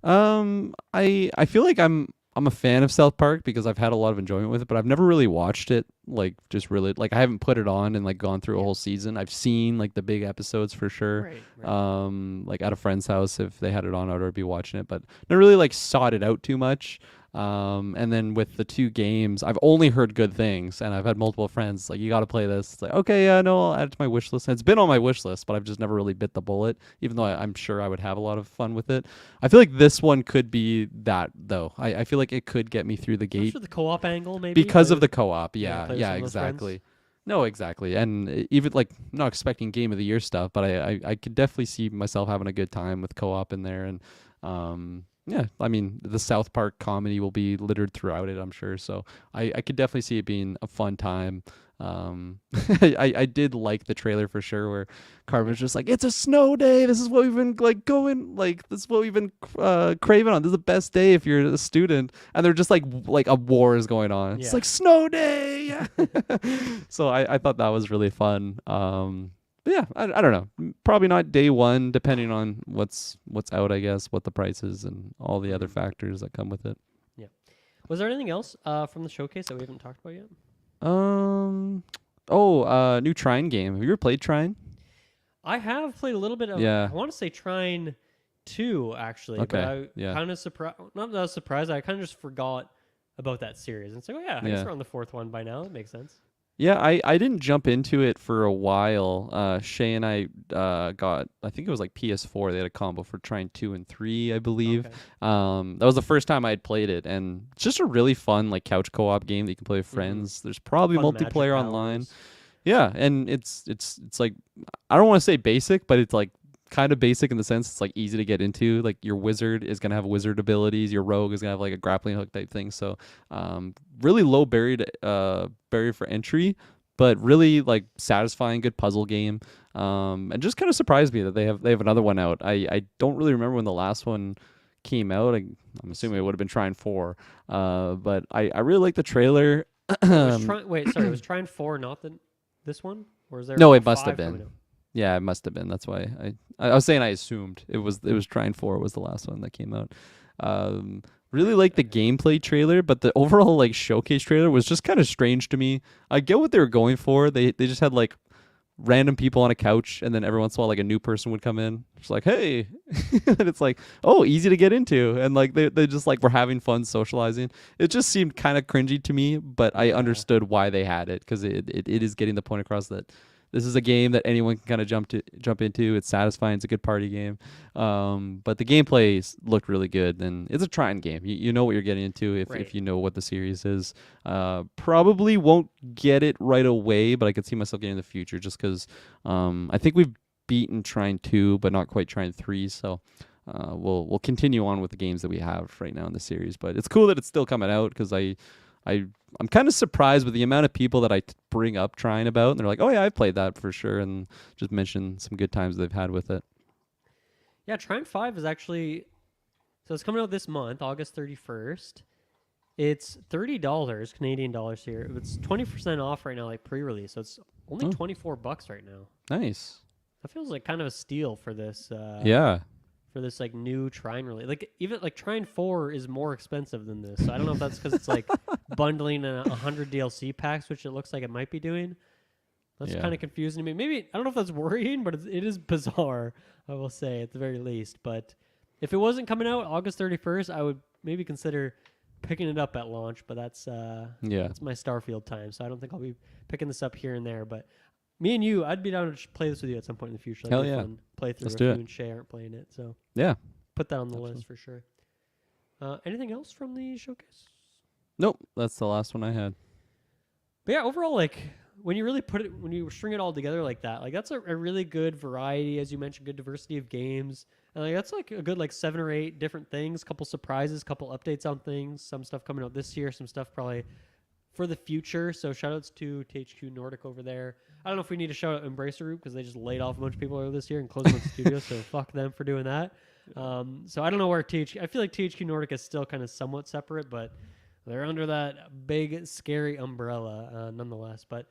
I feel like I'm a fan of South Park because I've had a lot of enjoyment with it, but I've never really watched it, like just really, like I haven't put it on and like gone through a whole season. I've seen like the big episodes for sure. Right. Like at a friend's house, if they had it on, I would be watching it, but never really like sought it out too much. And then with the two games, I've only heard good things, and I've had multiple friends like, you got to play this. It's like, okay, yeah, no, I'll add it to my wish list. And it's been on my wish list, but I've just never really bit the bullet, even though I'm sure I would have a lot of fun with it. I feel like this one could be that, though. I feel like it could get me through the gate. For the co-op angle, maybe? Because of the co-op, yeah, exactly. No, exactly. And even like, not expecting game of the year stuff, but I could definitely see myself having a good time with co-op in there. And Yeah, I mean, the South Park comedy will be littered throughout it, I'm sure. So I could definitely see it being a fun time. I did like the trailer for sure, where Carmen's just like, "It's a snow day. This is what we've been this is what we've been craving on. This is the best day if you're a student." And they're just like a war is going on. It's like snow day. So I thought that was really fun. But yeah, I don't know. Probably not day one, depending on what's out, I guess, what the price is, and all the other factors that come with it. Yeah. Was there anything else from the showcase that we haven't talked about yet? New Trine game. Have you ever played Trine? I have played a little bit of. Yeah. I want to say Trine 2 actually. Okay. But I kind of surprised. Not that I was surprised. I kind of just forgot about that series. And it's like, oh yeah, I guess we're on the fourth one by now. That makes sense. Yeah, I didn't jump into it for a while. Shay and I got, I think it was like PS4. They had a combo for Trine 2 and 3, I believe. Okay. That was the first time I had played it, and it's just a really fun like couch co-op game that you can play with friends. There's probably Fun multiplayer magic online. powers. Yeah, and it's like, I don't want to say basic, but it's like kind of basic in the sense it's like easy to get into. Like your wizard is gonna have wizard abilities, your rogue is gonna have like a grappling hook type thing. So really low barrier for entry, but really like satisfying, good puzzle game. And just kind of surprised me that they have another one out. I don't really remember when the last one came out. I'm assuming it would have been Trine 4. But I really like the trailer. Wait, sorry, was Trine 4 not this one? Or is there No, a it must have 5 coming been. out? Yeah, it must have been. That's why I was saying I assumed it was Trine 4 was the last one that came out. Really like the gameplay trailer, but the overall like showcase trailer was just kind of strange to me. I get what they were going for. They just had like random people on a couch, and then every once in a while like a new person would come in. It's like, hey, and it's like, oh, easy to get into, and like they just like were having fun socializing. It just seemed kind of cringy to me, but I understood why they had it, because it is getting the point across that this is a game that anyone can kind of jump into. It's satisfying. It's a good party game. But the gameplay looked really good, and it's a Trine game. You know what you're getting into if you know what the series is. Probably won't get it right away, but I could see myself getting in the future just because I think we've beaten Trine 2, but not quite Trine 3. So we'll continue on with the games that we have right now in the series. But it's cool that it's still coming out, because I'm kind of surprised with the amount of people that I bring up Trine about, and they're like, oh yeah, I've played that for sure, and just mention some good times they've had with it. Yeah, Trine 5 is actually, so it's coming out this month, August 31st. It's $30 Canadian dollars here. It's 20% off right now, like pre-release. So it's only $24 right now. Nice. That feels like kind of a steal for this. Yeah. For this like new Trine release. Like even like Trine 4 is more expensive than this. So I don't know if that's because it's like bundling 100 DLC packs, which it looks like it might be doing. That's kind of confusing to me. Maybe, I don't know if that's worrying, but it is bizarre, I will say, at the very least. But if it wasn't coming out August 31st, I would maybe consider picking it up at launch. But that's my Starfield time, so I don't think I'll be picking this up here and there. But me and you, I'd be down to play this with you at some point in the future. Hell yeah. Fun playthrough Let's if do you it. and Shay aren't playing it. So yeah, put that on the list for sure. Anything else from the showcase? Nope, that's the last one I had. But yeah, overall, like when you really when you string it all together like that, like that's a really good variety, as you mentioned, good diversity of games. And like that's like a good like 7 or 8 different things, couple surprises, couple updates on things, some stuff coming out this year, some stuff probably for the future. So shout outs to THQ Nordic over there. I don't know if we need to shout out Embracer Group because they just laid off a bunch of people earlier this year and closed a bunch of studios, so fuck them for doing that. So I don't know where I feel like THQ Nordic is still kind of somewhat separate, but they're under that big, scary umbrella nonetheless. But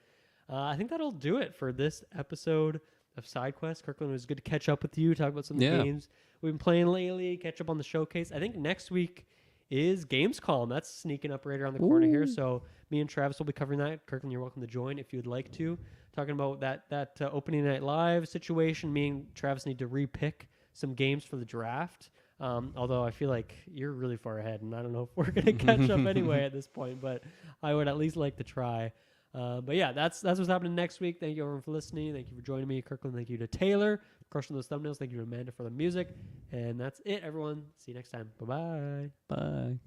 I think that'll do it for this episode of Sidequest. Kirklin, it was good to catch up with you, talk about some of the games we've been playing lately, catch up on the showcase. I think next week is Gamescom. That's sneaking up right around the corner here. So me and Travis will be covering that. Kirklin, you're welcome to join if you'd like to. Talking about that opening night live situation. Me and Travis need to re-pick some games for the draft. Although I feel like you're really far ahead, and I don't know if we're going to catch up anyway at this point, but I would at least like to try. But yeah, that's what's happening next week. Thank you everyone for listening. Thank you for joining me, Kirkland. Thank you to Taylor for crushing those thumbnails. Thank you to Amanda for the music. And that's it, everyone. See you next time. Bye-bye. Bye.